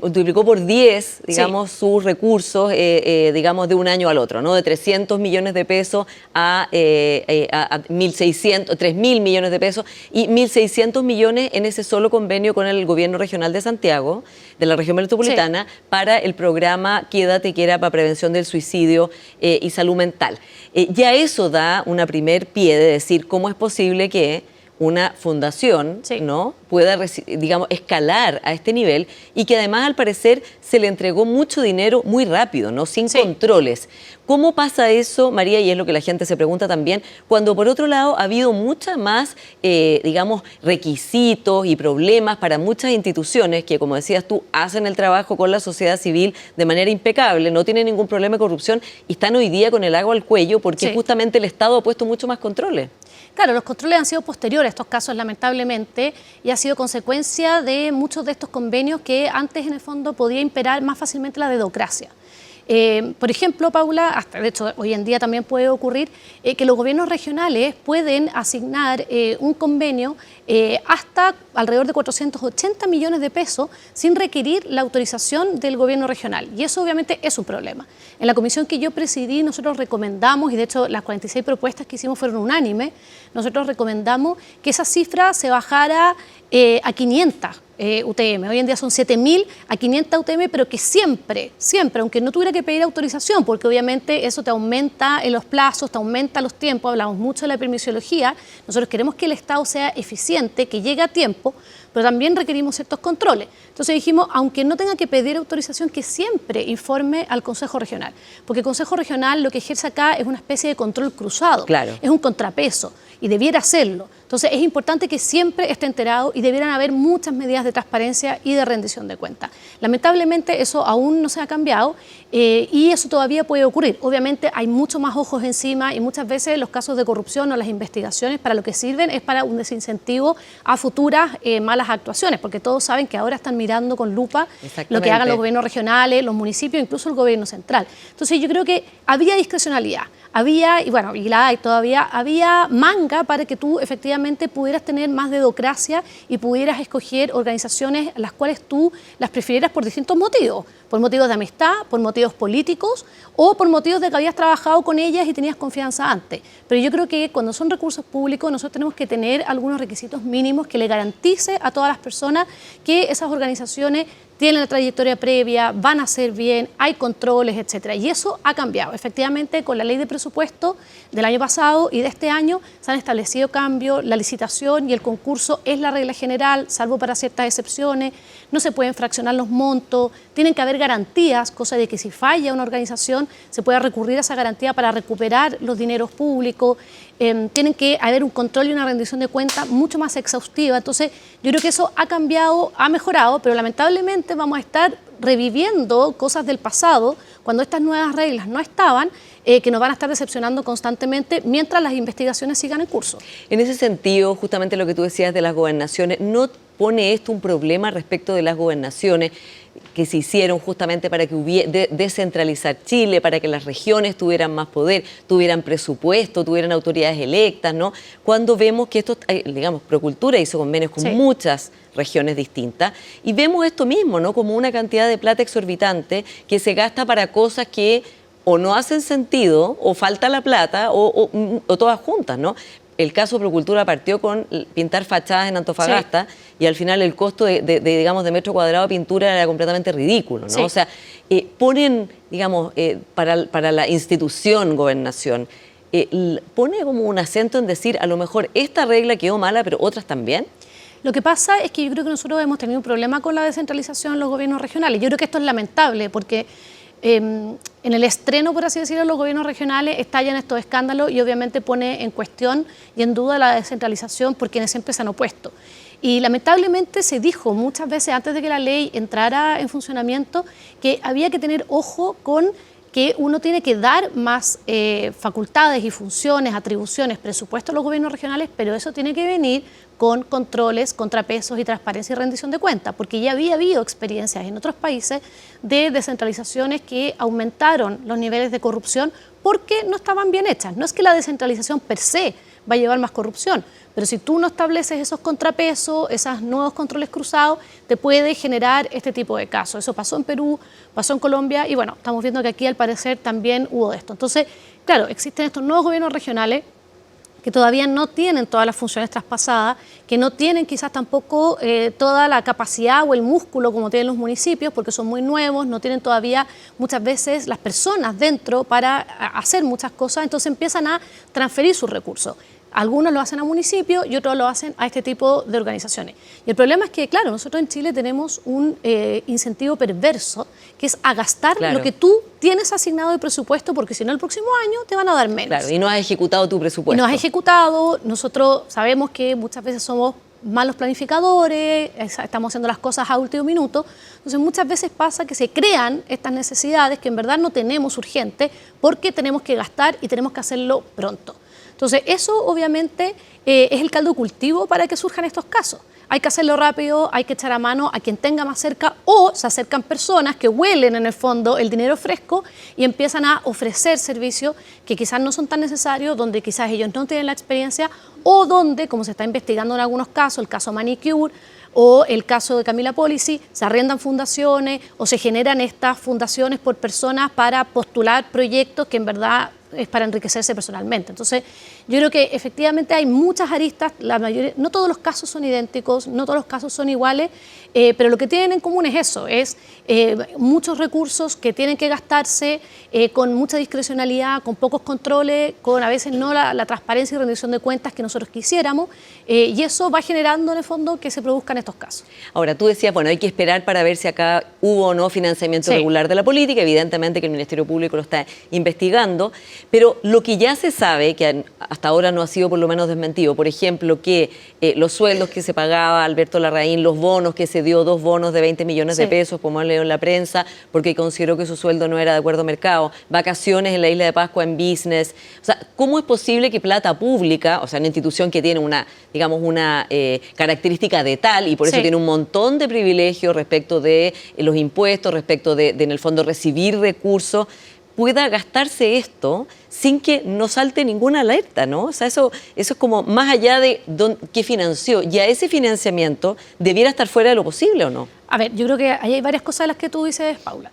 multiplicó por 10, digamos, sus recursos, digamos, de un año al otro, ¿no? De 300 millones de pesos a 3.000 millones de pesos y 1.600 millones en ese solo convenio con el gobierno regional de Santiago, de la región metropolitana, para el programa Quédate, que era para prevención del suicidio y salud mental. Ya eso da una primer pie de decir cómo es posible que una fundación, ¿no?, pueda, digamos, escalar a este nivel, y que además, al parecer, se le entregó mucho dinero muy rápido, ¿no?, sin controles. ¿Cómo pasa eso, María? Y es lo que la gente se pregunta también, cuando por otro lado ha habido muchas más, digamos, requisitos y problemas para muchas instituciones que, como decías tú, hacen el trabajo con la sociedad civil de manera impecable, no tienen ningún problema de corrupción y están hoy día con el agua al cuello porque justamente el Estado ha puesto mucho más controles? Claro, los controles han sido posteriores a estos casos, lamentablemente, y ha sido consecuencia de muchos de estos convenios que antes, en el fondo, podía imperar más fácilmente la dedocracia. Por ejemplo, Paula, hasta de hecho hoy en día también puede ocurrir que los gobiernos regionales pueden asignar un convenio hasta alrededor de 480 millones de pesos sin requerir la autorización del gobierno regional. Y eso obviamente es un problema. En la comisión que yo presidí, nosotros recomendamos, y de hecho las 46 propuestas que hicimos fueron unánimes, nosotros recomendamos que esa cifra se bajara a 500 UTM. Hoy en día son 7.000 a 500 UTM, pero que siempre, aunque no tuviera que pedir autorización, porque obviamente eso te aumenta en los plazos, te aumenta los tiempos, hablamos mucho de la permisología, nosotros queremos que el Estado sea eficiente, que llegue a tiempo, pero también requerimos ciertos controles. Entonces dijimos, aunque no tenga que pedir autorización, que siempre informe al Consejo Regional, porque el Consejo Regional lo que ejerce acá es una especie de control cruzado, claro, es un contrapeso y debiera hacerlo. Entonces es importante que siempre esté enterado y debieran haber muchas medidas de transparencia y de rendición de cuentas. Lamentablemente eso aún no se ha cambiado y eso todavía puede ocurrir. Obviamente hay mucho más ojos encima y muchas veces los casos de corrupción o las investigaciones para lo que sirven es para un desincentivo a futuras malas actuaciones, porque todos saben que ahora están mirando con lupa lo que hagan los gobiernos regionales, los municipios, incluso el gobierno central. Entonces yo creo que había discrecionalidad, había, y bueno, y la hay todavía, había manga para que tú efectivamente pudieras tener más dedocracia y pudieras escoger organizaciones las cuales tú las prefirieras por distintos motivos, por motivos de amistad, por motivos políticos o por motivos de que habías trabajado con ellas y tenías confianza antes. Pero yo creo que cuando son recursos públicos nosotros tenemos que tener algunos requisitos mínimos que le garantice a todas las personas que esas organizaciones tienen la trayectoria previa, van a hacer bien, hay controles, etcétera. Y eso ha cambiado. Efectivamente, con la ley de presupuesto del año pasado y de este año se han establecido cambios. La licitación y el concurso es la regla general, salvo para ciertas excepciones. No se pueden fraccionar los montos, tienen que haber garantías, cosa de que si falla una organización se pueda recurrir a esa garantía para recuperar los dineros públicos. Tienen que haber un control y una rendición de cuentas mucho más exhaustiva. Entonces, yo creo que eso ha cambiado, ha mejorado, pero lamentablemente vamos a estar reviviendo cosas del pasado cuando estas nuevas reglas no estaban, que nos van a estar decepcionando constantemente mientras las investigaciones sigan en curso. En ese sentido, justamente lo que tú decías de las gobernaciones, ¿no pone esto un problema respecto de las gobernaciones que se hicieron justamente para que hubiera descentralizar Chile, para que las regiones tuvieran más poder, tuvieran presupuesto, tuvieran autoridades electas, ¿no? Cuando vemos que esto, digamos, Procultura hizo convenios con muchas regiones distintas y vemos esto mismo, ¿no? Como una cantidad de plata exorbitante que se gasta para cosas que o no hacen sentido, o falta la plata, o todas juntas, ¿no? El caso Procultura partió con pintar fachadas en Antofagasta y al final el costo digamos, de metro cuadrado de pintura era completamente ridículo, ¿no? O sea, ponen, digamos, para la institución gobernación, pone como un acento en decir, a lo mejor esta regla quedó mala, pero otras también. Lo que pasa es que yo creo que nosotros hemos tenido un problema con la descentralización en los gobiernos regionales. Yo creo que esto es lamentable porque en el estreno, por así decirlo, los gobiernos regionales estallan estos escándalos y obviamente pone en cuestión y en duda la descentralización por quienes siempre se han opuesto. Y lamentablemente se dijo muchas veces antes de que la ley entrara en funcionamiento que había que tener ojo con que uno tiene que dar más facultades y funciones, atribuciones, presupuestos a los gobiernos regionales, pero eso tiene que venir con controles, contrapesos y transparencia y rendición de cuentas, porque ya había habido experiencias en otros países de descentralizaciones que aumentaron los niveles de corrupción porque no estaban bien hechas. No es que la descentralización per se va a llevar más corrupción, pero si tú no estableces esos contrapesos, esos nuevos controles cruzados, te puede generar este tipo de casos. Eso pasó en Perú, pasó en Colombia y bueno, estamos viendo que aquí al parecer también hubo de esto. Entonces, claro, existen estos nuevos gobiernos regionales que todavía no tienen todas las funciones traspasadas, que no tienen quizás tampoco toda la capacidad o el músculo como tienen los municipios, porque son muy nuevos, no tienen todavía muchas veces las personas dentro para hacer muchas cosas, entonces empiezan a transferir sus recursos. Algunos lo hacen a municipios y otros lo hacen a este tipo de organizaciones. Y el problema es que, claro, nosotros en Chile tenemos un incentivo perverso, que es a gastar lo que tú tienes asignado de presupuesto, porque si no el próximo año te van a dar menos. Claro, y no has ejecutado tu presupuesto. Y no has ejecutado, nosotros sabemos que muchas veces somos malos planificadores, estamos haciendo las cosas a último minuto, entonces muchas veces pasa que se crean estas necesidades que en verdad no tenemos urgente, porque tenemos que gastar y tenemos que hacerlo pronto. Entonces, eso obviamente es el caldo cultivo para que surjan estos casos. Hay que hacerlo rápido, hay que echar a mano a quien tenga más cerca o se acercan personas que huelen en el fondo el dinero fresco y empiezan a ofrecer servicios que quizás no son tan necesarios, donde quizás ellos no tienen la experiencia o donde, como se está investigando en algunos casos, el caso Manicure o el caso de Camila Policy, se arrendan fundaciones o se generan estas fundaciones por personas para postular proyectos que en verdad es para enriquecerse personalmente. Entonces, yo creo que efectivamente hay muchas aristas, la mayoría, no todos los casos son idénticos, no todos los casos son iguales, pero lo que tienen en común es eso, es muchos recursos que tienen que gastarse con mucha discrecionalidad, con pocos controles, con a veces no la transparencia y rendición de cuentas que nosotros quisiéramos, y eso va generando en el fondo que se produzcan estos casos. Ahora, tú decías, bueno, hay que esperar para ver si acá hubo o no financiamiento regular de la política, evidentemente que el Ministerio Público lo está investigando, pero lo que ya se sabe, que hasta ahora no ha sido por lo menos desmentido, por ejemplo, que los sueldos que se pagaba Alberto Larraín, los bonos que se dio, 2 bonos de 20 millones de pesos, como han leído en la prensa, porque consideró que su sueldo no era de acuerdo a mercado, vacaciones en la Isla de Pascua en business, o sea, ¿cómo es posible que plata pública, o sea, una institución que tiene una, digamos, una característica de tal y por eso tiene un montón de privilegios respecto de los impuestos, respecto de en el fondo recibir recursos, pueda gastarse esto sin que no salte ninguna alerta, ¿no? O sea, eso es como más allá de qué financió. ¿Ya ese financiamiento debiera estar fuera de lo posible o no? A ver, yo creo que ahí hay varias cosas de las que tú dices, Paula.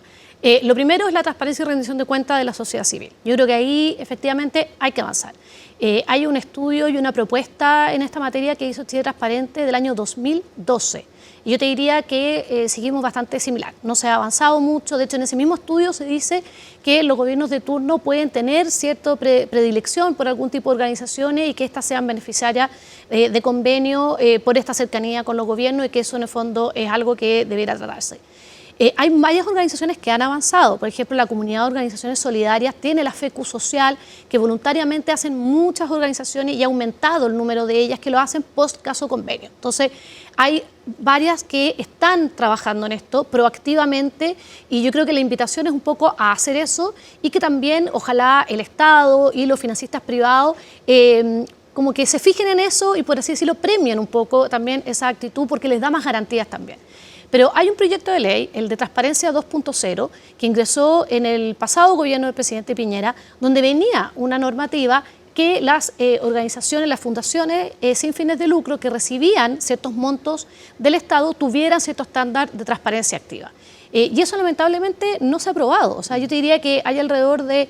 Lo primero es la transparencia y rendición de cuentas de la sociedad civil. Yo creo que ahí efectivamente hay que avanzar. Hay un estudio y una propuesta en esta materia que hizo Chile Transparente del año 2012. Y yo te diría que seguimos bastante similar. No se ha avanzado mucho. De hecho, en ese mismo estudio se dice que los gobiernos de turno pueden tener cierta predilección por algún tipo de organizaciones y que éstas sean beneficiarias de convenio por esta cercanía con los gobiernos y que eso en el fondo es algo que debiera tratarse. Hay varias organizaciones que han avanzado, por ejemplo, la Comunidad de Organizaciones Solidarias tiene la FECU Social, que voluntariamente hacen muchas organizaciones y ha aumentado el número de ellas que lo hacen post caso convenio. Entonces, hay varias que están trabajando en esto proactivamente y yo creo que la invitación es un poco a hacer eso y que también ojalá el Estado y los financistas privados como que se fijen en eso y por así decirlo premien un poco también esa actitud porque les da más garantías también. Pero hay un proyecto de ley, el de Transparencia 2.0, que ingresó en el pasado gobierno del presidente Piñera, donde venía una normativa que las organizaciones, las fundaciones sin fines de lucro que recibían ciertos montos del Estado tuvieran cierto estándar de transparencia activa. Y eso lamentablemente no se ha aprobado. O sea, yo te diría que hay alrededor de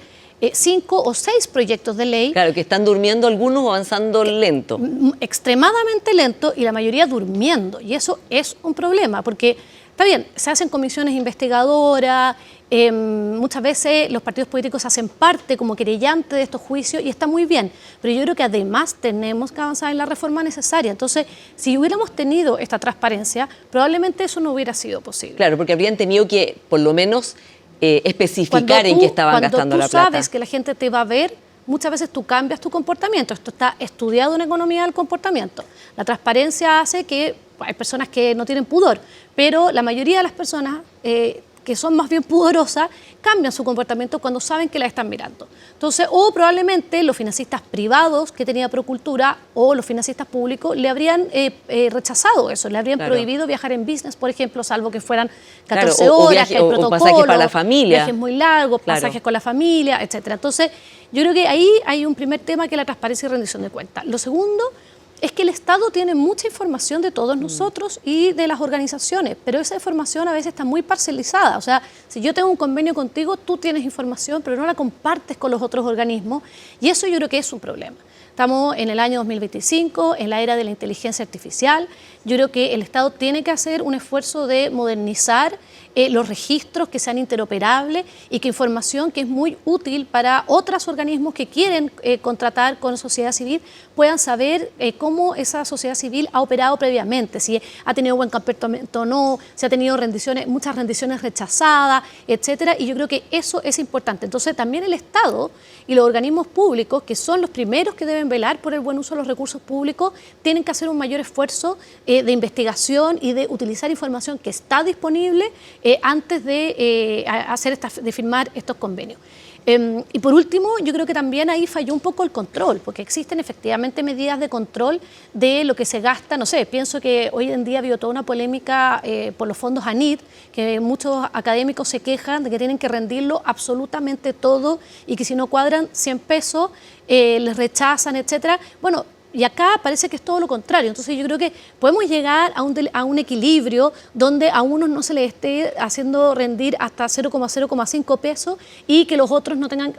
5 o 6 proyectos de ley. Claro, que están durmiendo algunos o avanzando lento. Extremadamente lento y la mayoría durmiendo. Y eso es un problema, porque está bien, se hacen comisiones investigadoras, muchas veces los partidos políticos hacen parte como querellantes de estos juicios y está muy bien, pero yo creo que además tenemos que avanzar en la reforma necesaria. Entonces, si hubiéramos tenido esta transparencia, probablemente eso no hubiera sido posible. Claro, porque habrían tenido que, por lo menos, especificar en qué estaban gastando la plata. Cuando tú sabes que la gente te va a ver, muchas veces tú cambias tu comportamiento. Esto está estudiado en economía del comportamiento. La transparencia hace que hay personas que no tienen pudor, pero la mayoría de las personas que son más bien pudorosas cambian su comportamiento cuando saben que la están mirando. Entonces, o probablemente los financistas privados que tenía Procultura o los financistas públicos le habrían rechazado eso, le habrían prohibido viajar en business, por ejemplo, salvo que fueran 14 horas, que hay protocolo, o pasajes para la familia. Viajes muy largos, pasajes con la familia, etcétera. Entonces, yo creo que ahí hay un primer tema que es la transparencia y rendición de cuentas. Lo segundo es que el Estado tiene mucha información de todos nosotros y de las organizaciones, pero esa información a veces está muy parcelizada. O sea, si yo tengo un convenio contigo, tú tienes información, pero no la compartes con los otros organismos, y eso yo creo que es un problema. Estamos en el año 2025, en la era de la inteligencia artificial. Yo creo que el Estado tiene que hacer un esfuerzo de modernizar los registros, que sean interoperables y que información que es muy útil para otros organismos que quieren contratar con la sociedad civil puedan saber cómo esa sociedad civil ha operado previamente, si ha tenido buen comportamiento o no, si ha tenido muchas rendiciones rechazadas, etcétera. Y yo creo que eso es importante. Entonces, también el Estado y los organismos públicos, que son los primeros que deben velar por el buen uso de los recursos públicos, tienen que hacer un mayor esfuerzo de investigación y de utilizar información que está disponible antes de firmar estos convenios. Y por último, yo creo que también ahí falló un poco el control, porque existen efectivamente medidas de control de lo que se gasta. No sé, pienso que hoy en día ha habido toda una polémica por los fondos ANIT, que muchos académicos se quejan de que tienen que rendirlo absolutamente todo y que si no cuadran 100 pesos les rechazan, etcétera. Bueno, Y acá parece que es todo lo contrario. Entonces yo creo que podemos llegar a un equilibrio donde a unos no se les esté haciendo rendir hasta 0,05 pesos y que los otros no tengan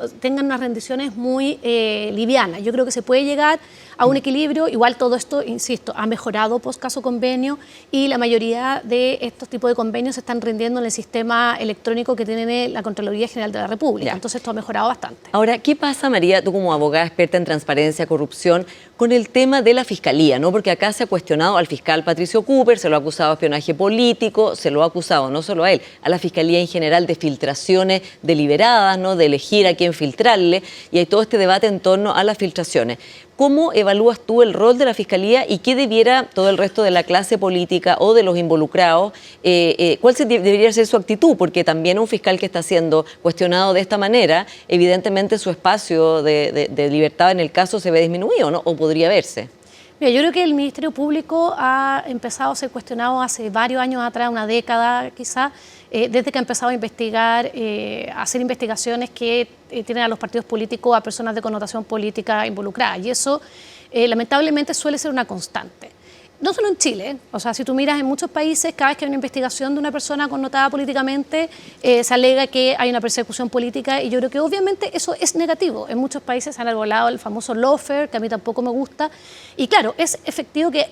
unas rendiciones muy livianas. Yo creo que se puede llegar a un equilibrio. Igual todo esto, insisto, ha mejorado post caso convenio y la mayoría de estos tipos de convenios se están rindiendo en el sistema electrónico que tiene la Contraloría General de la República. Ya. Entonces esto ha mejorado bastante. Ahora, ¿qué pasa, María, tú como abogada experta en transparencia, corrupción, con el tema de la Fiscalía, ¿no? Porque acá se ha cuestionado al fiscal Patricio Cooper, se lo ha acusado de espionaje político, se lo ha acusado no solo a él, a la Fiscalía en general de filtraciones deliberadas, ¿no? De elegir a quién filtrarle, y hay todo este debate en torno a las filtraciones. ¿Cómo evalúas tú el rol de la Fiscalía y qué debiera todo el resto de la clase política o de los involucrados, cuál debería ser su actitud? Porque también un fiscal que está siendo cuestionado de esta manera, evidentemente su espacio de libertad en el caso se ve disminuido, ¿no? O podría verse. Mira, yo creo que el Ministerio Público ha empezado a ser cuestionado hace varios años atrás, una década quizá, desde que ha empezado a investigar, a hacer investigaciones que tienen a los partidos políticos, a personas de connotación política involucradas. Y eso, lamentablemente, suele ser una constante. No solo en Chile, o sea, si tú miras en muchos países, cada vez que hay una investigación de una persona connotada políticamente, se alega que hay una persecución política y yo creo que obviamente eso es negativo. En muchos países se han arbolado el famoso lawfare, que a mí tampoco me gusta. Y claro, es efectivo que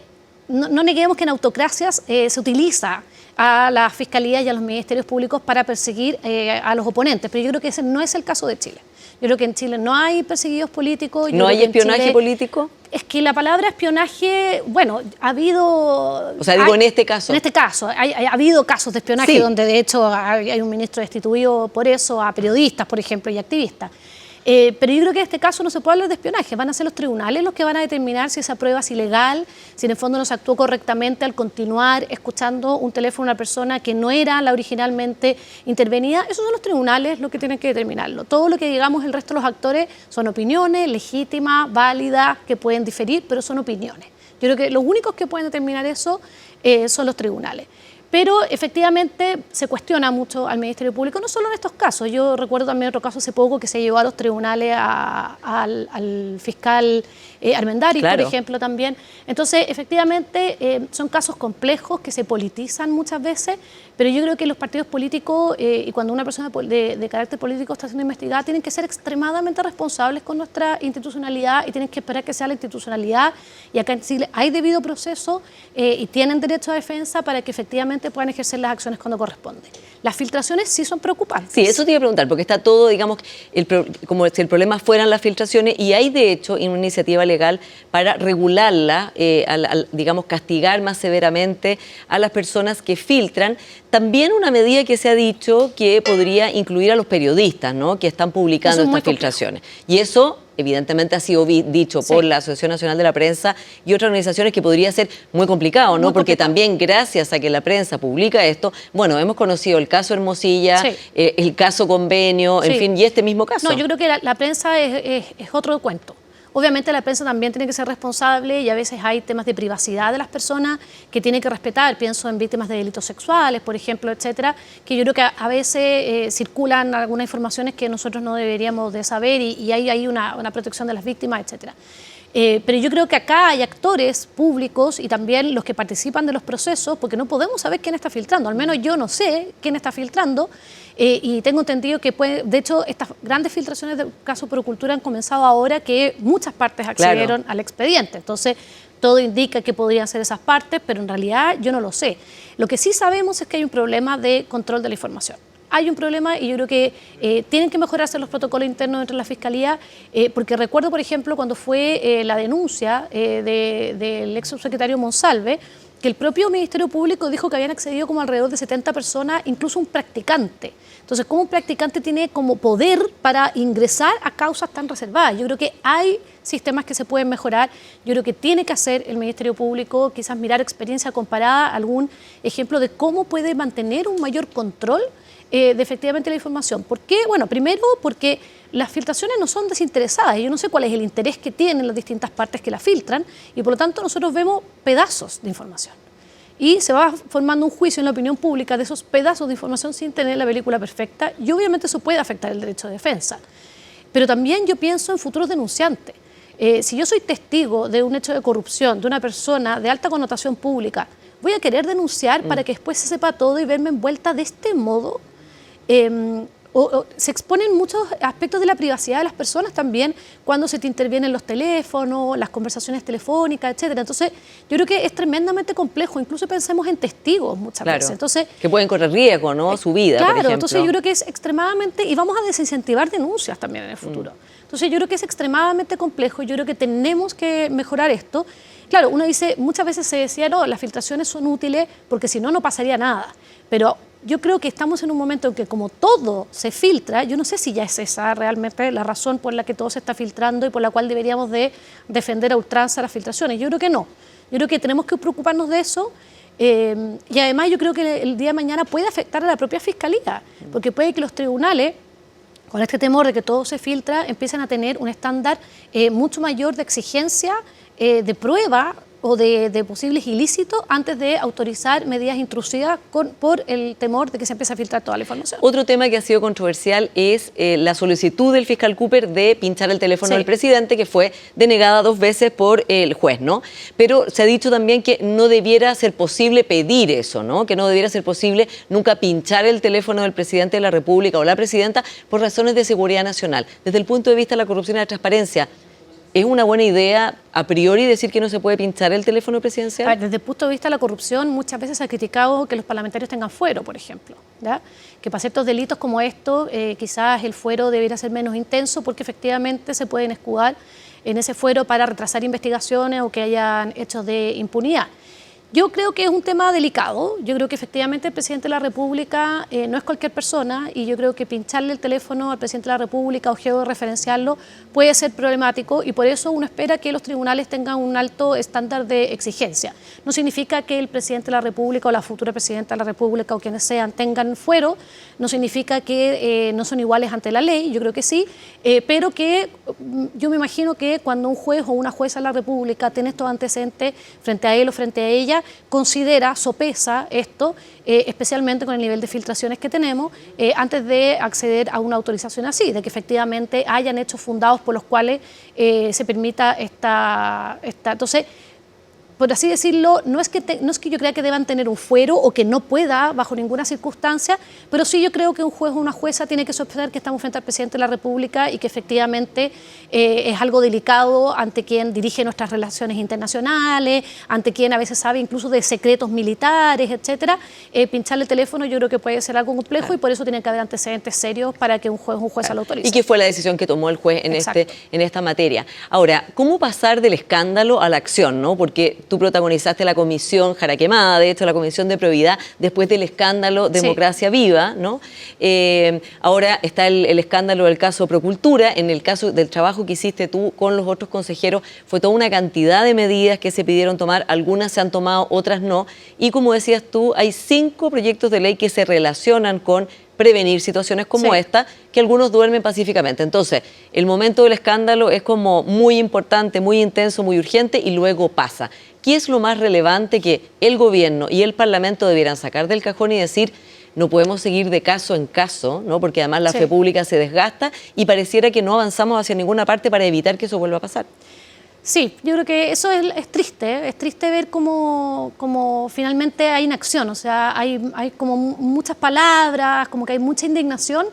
no neguemos que en autocracias se utiliza a la Fiscalía y a los ministerios públicos para perseguir a los oponentes, pero yo creo que ese no es el caso de Chile. Yo creo que en Chile no hay perseguidos políticos. ¿No hay espionaje político? Es que la palabra espionaje, bueno, ha habido... O sea, digo, en este caso. En este caso, ha habido casos de espionaje, sí, donde de hecho hay un ministro destituido por eso, a periodistas, por ejemplo, y activistas. Pero yo creo que en este caso no se puede hablar de espionaje, van a ser los tribunales los que van a determinar si esa prueba es ilegal, si en el fondo no se actuó correctamente al continuar escuchando un teléfono de una persona que no era la originalmente intervenida. Esos son los tribunales los que tienen que determinarlo. Todo lo que digamos el resto de los actores son opiniones legítimas, válidas, que pueden diferir, pero son opiniones. Yo creo que los únicos que pueden determinar eso son los tribunales. Pero efectivamente se cuestiona mucho al Ministerio Público, no solo en estos casos. Yo recuerdo también otro caso hace poco que se llevó a los tribunales al fiscal Armendáriz, claro, por ejemplo, también. Entonces, efectivamente, son casos complejos que se politizan muchas veces, pero yo creo que los partidos políticos y cuando una persona de carácter político está siendo investigada, tienen que ser extremadamente responsables con nuestra institucionalidad y tienen que esperar que sea la institucionalidad. Y acá en Chile hay debido proceso y tienen derecho a defensa para que efectivamente puedan ejercer las acciones cuando corresponde. Las filtraciones sí son preocupantes. Sí, eso te iba a preguntar, porque está todo, digamos, como si el problema fueran las filtraciones y hay, de hecho, una iniciativa legal para regularla, digamos, castigar más severamente a las personas que filtran. También una medida que se ha dicho que podría incluir a los periodistas, ¿no?, que están publicando estas filtraciones. Y eso, evidentemente, ha sido dicho por la Asociación Nacional de la Prensa y otras organizaciones, que podría ser muy complicado, ¿no? Porque también gracias a que la prensa publica esto, bueno, hemos conocido el caso Hermosilla, el caso Convenio, en fin, y este mismo caso. No, yo creo que la prensa es otro cuento. Obviamente la prensa también tiene que ser responsable y a veces hay temas de privacidad de las personas que tienen que respetar. Pienso en víctimas de delitos sexuales, por ejemplo, etcétera, que yo creo que a veces circulan algunas informaciones que nosotros no deberíamos de saber y hay una protección de las víctimas, etcétera. Pero yo creo que acá hay actores públicos y también los que participan de los procesos, porque no podemos saber quién está filtrando, al menos yo no sé quién está filtrando, y tengo entendido que de hecho estas grandes filtraciones del caso Procultura han comenzado ahora que muchas partes accedieron al expediente, entonces todo indica que podrían ser esas partes, pero en realidad yo no lo sé. Lo que sí sabemos es que hay un problema de control de la información. Hay un problema y yo creo que tienen que mejorarse los protocolos internos dentro de la Fiscalía, porque recuerdo, por ejemplo, cuando fue la denuncia del ex subsecretario Monsalve, que el propio Ministerio Público dijo que habían accedido como alrededor de 70 personas, incluso un practicante. Entonces, ¿cómo un practicante tiene como poder para ingresar a causas tan reservadas? Yo creo que hay sistemas que se pueden mejorar. Yo creo que tiene que hacer el Ministerio Público, quizás mirar experiencia comparada, algún ejemplo de cómo puede mantener un mayor control de efectivamente la información. ¿Por qué? Bueno, primero porque las filtraciones no son desinteresadas. Yo no sé cuál es el interés que tienen las distintas partes que la filtran y por lo tanto nosotros vemos pedazos de información. Y se va formando un juicio en la opinión pública de esos pedazos de información sin tener la película perfecta y obviamente eso puede afectar el derecho de defensa. Pero también yo pienso en futuros denunciantes. Si yo soy testigo de un hecho de corrupción de una persona de alta connotación pública, voy a querer denunciar para que después se sepa todo y verme envuelta de este modo. Se exponen muchos aspectos de la privacidad de las personas también cuando se te intervienen los teléfonos, las conversaciones telefónicas, etcétera. Entonces, yo creo que es tremendamente complejo. Incluso pensemos en testigos muchas veces. Entonces, que pueden correr riesgo, ¿no? Su vida, por ejemplo. Entonces yo creo que es extremadamente... Y vamos a desincentivar denuncias también en el futuro. Entonces, yo creo que es extremadamente complejo. Yo creo que tenemos que mejorar esto. Claro, uno dice, muchas veces se decía, no, las filtraciones son útiles porque si no, no pasaría nada. Pero yo creo que estamos en un momento en que como todo se filtra, yo no sé si ya es esa realmente la razón por la que todo se está filtrando y por la cual deberíamos de defender a ultranza las filtraciones. Yo creo que no. Yo creo que tenemos que preocuparnos de eso y además yo creo que el día de mañana puede afectar a la propia Fiscalía, porque puede que los tribunales, con este temor de que todo se filtra, empiecen a tener un estándar mucho mayor de exigencia, de prueba o de posibles ilícitos antes de autorizar medidas intrusivas por el temor de que se empiece a filtrar toda la información. Otro tema que ha sido controversial es la solicitud del fiscal Cooper de pinchar el teléfono del presidente, que fue denegada 2 veces por el juez, ¿no? Pero se ha dicho también que no debiera ser posible pedir eso, ¿no? Que no debiera ser posible nunca pinchar el teléfono del presidente de la República o la presidenta por razones de seguridad nacional. Desde el punto de vista de la corrupción y la transparencia, ¿es una buena idea a priori decir que no se puede pinchar el teléfono presidencial? Desde el punto de vista de la corrupción, muchas veces se ha criticado que los parlamentarios tengan fuero, por ejemplo, ¿ya? Que para ciertos delitos como estos, quizás el fuero debería ser menos intenso porque efectivamente se pueden escudar en ese fuero para retrasar investigaciones o que hayan hechos de impunidad. Yo creo que es un tema delicado. Yo creo que efectivamente el presidente de la República no es cualquier persona y yo creo que pincharle el teléfono al presidente de la República o georreferenciarlo puede ser problemático y por eso uno espera que los tribunales tengan un alto estándar de exigencia. No significa que el presidente de la República o la futura presidenta de la República o quienes sean tengan fuero, no significa que no son iguales ante la ley, yo creo que sí, pero que yo me imagino que cuando un juez o una jueza de la República tiene estos antecedentes frente a él o frente a ella, considera, sopesa esto, especialmente con el nivel de filtraciones que tenemos, antes de acceder a una autorización así, de que efectivamente hayan hechos fundados por los cuales se permita esta... Entonces, por así decirlo, no es que yo crea que deban tener un fuero o que no pueda bajo ninguna circunstancia, pero sí yo creo que un juez o una jueza tiene que sospechar que estamos frente al presidente de la República y que efectivamente es algo delicado ante quien dirige nuestras relaciones internacionales, ante quien a veces sabe incluso de secretos militares, etcétera. Pincharle el teléfono yo creo que puede ser algo complejo y por eso tiene que haber antecedentes serios para que un juez o un jueza lo autorice. ¿Y qué fue la decisión que tomó el juez en esta materia? Ahora, ¿cómo pasar del escándalo a la acción, no? Porque tú protagonizaste la comisión Jaraquemada, de hecho la comisión de probidad, después del escándalo Democracia Viva, ¿no? Ahora está el escándalo del caso Procultura. En el caso del trabajo que hiciste tú con los otros consejeros, fue toda una cantidad de medidas que se pidieron tomar, algunas se han tomado, otras no, y como decías tú, hay 5 proyectos de ley que se relacionan con prevenir situaciones como esta, que algunos duermen pacíficamente. Entonces, el momento del escándalo es como muy importante, muy intenso, muy urgente y luego pasa. ¿Qué es lo más relevante que el gobierno y el Parlamento debieran sacar del cajón y decir, no podemos seguir de caso en caso, ¿no? Porque además la fe pública se desgasta y pareciera que no avanzamos hacia ninguna parte para evitar que eso vuelva a pasar? Sí, yo creo que eso es triste ver cómo finalmente hay inacción, o sea, hay como muchas palabras, como que hay mucha indignación,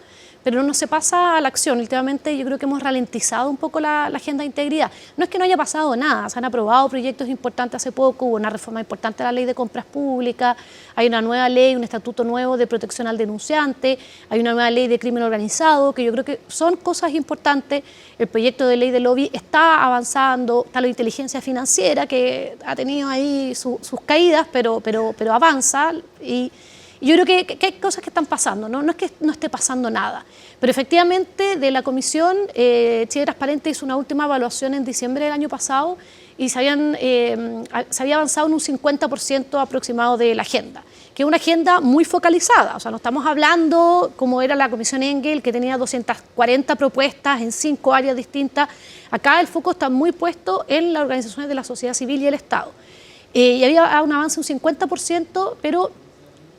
pero no se pasa a la acción. Últimamente yo creo que hemos ralentizado un poco la agenda de integridad. No es que no haya pasado nada, se han aprobado proyectos importantes hace poco, hubo una reforma importante de la ley de compras públicas, hay una nueva ley, un estatuto nuevo de protección al denunciante, hay una nueva ley de crimen organizado, que yo creo que son cosas importantes. El proyecto de ley de lobby está avanzando, está la inteligencia financiera que ha tenido ahí sus caídas, pero avanza y yo creo que hay cosas que están pasando, ¿no? No es que no esté pasando nada, pero efectivamente de la Comisión Chile Transparente hizo una última evaluación en diciembre del año pasado y se había avanzado en un 50% aproximado de la agenda, que es una agenda muy focalizada, o sea, no estamos hablando como era la Comisión Engel, que tenía 240 propuestas en 5 áreas distintas. Acá el foco está muy puesto en las organizaciones de la sociedad civil y el Estado. Y había un avance de un 50%, pero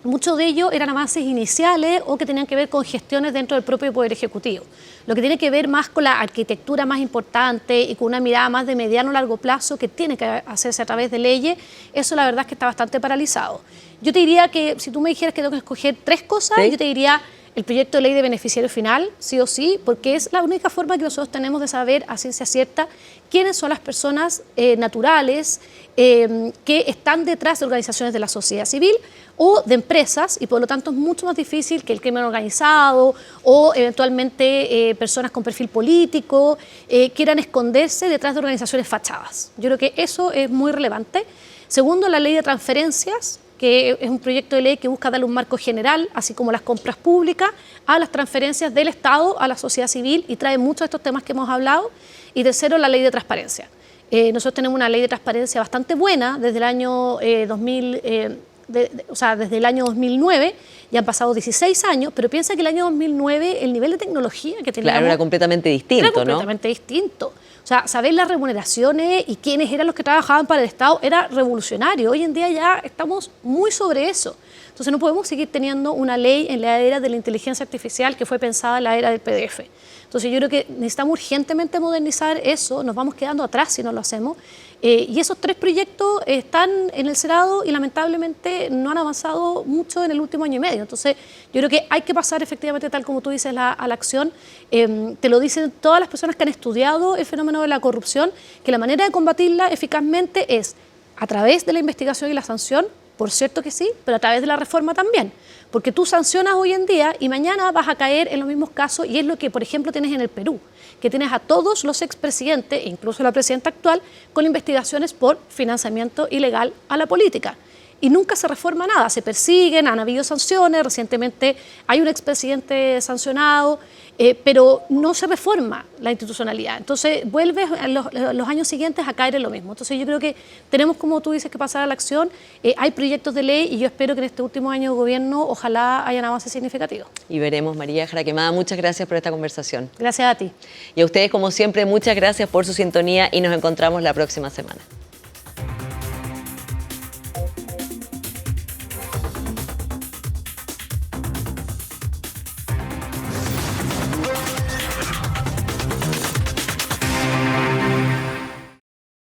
muchos de ellos eran avances iniciales o que tenían que ver con gestiones dentro del propio Poder Ejecutivo. Lo que tiene que ver más con la arquitectura más importante y con una mirada más de mediano a largo plazo que tiene que hacerse a través de leyes, eso la verdad es que está bastante paralizado. Yo te diría que si tú me dijeras que tengo que escoger 3 cosas, ¿sí? Yo te diría el proyecto de ley de beneficiario final, sí o sí, porque es la única forma que nosotros tenemos de saber a ciencia cierta quiénes son las personas naturales que están detrás de organizaciones de la sociedad civil o de empresas, y por lo tanto es mucho más difícil que el crimen organizado o eventualmente personas con perfil político quieran esconderse detrás de organizaciones fachadas. Yo creo que eso es muy relevante. Segundo, la ley de transferencias, que es un proyecto de ley que busca darle un marco general, así como las compras públicas, a las transferencias del Estado a la sociedad civil y trae muchos de estos temas que hemos hablado. Y tercero, la ley de transparencia. Nosotros tenemos una ley de transparencia bastante buena desde el año 2009, ya han pasado 16 años, pero piensa que el año 2009 el nivel de tecnología que teníamos... Claro, era completamente distinto, era completamente distinto. O sea, saber las remuneraciones y quiénes eran los que trabajaban para el Estado era revolucionario. Hoy en día ya estamos muy sobre eso. Entonces no podemos seguir teniendo una ley en la era de la inteligencia artificial que fue pensada en la era del PDF. Entonces yo creo que necesitamos urgentemente modernizar eso, nos vamos quedando atrás si no lo hacemos. Y esos 3 proyectos están en el Senado y lamentablemente no han avanzado mucho en el último año y medio. Entonces yo creo que hay que pasar efectivamente, tal como tú dices, a la acción. Te lo dicen todas las personas que han estudiado el fenómeno de la corrupción, que la manera de combatirla eficazmente es a través de la investigación y la sanción, por cierto que sí, pero a través de la reforma también. Porque tú sancionas hoy en día y mañana vas a caer en los mismos casos, y es lo que, por ejemplo, tienes en el Perú, que tienes a todos los expresidentes, incluso la presidenta actual, con investigaciones por financiamiento ilegal a la política. Y nunca se reforma nada, se persiguen, han habido sanciones, recientemente hay un expresidente sancionado, pero no se reforma la institucionalidad. Entonces vuelves en los años siguientes a caer en lo mismo. Entonces yo creo que tenemos, como tú dices, que pasar a la acción. Hay proyectos de ley y yo espero que en este último año de gobierno ojalá hayan avances significativos. Y veremos. María Jara Quemada, muchas gracias por esta conversación. Gracias a ti. Y a ustedes, como siempre, muchas gracias por su sintonía y nos encontramos la próxima semana.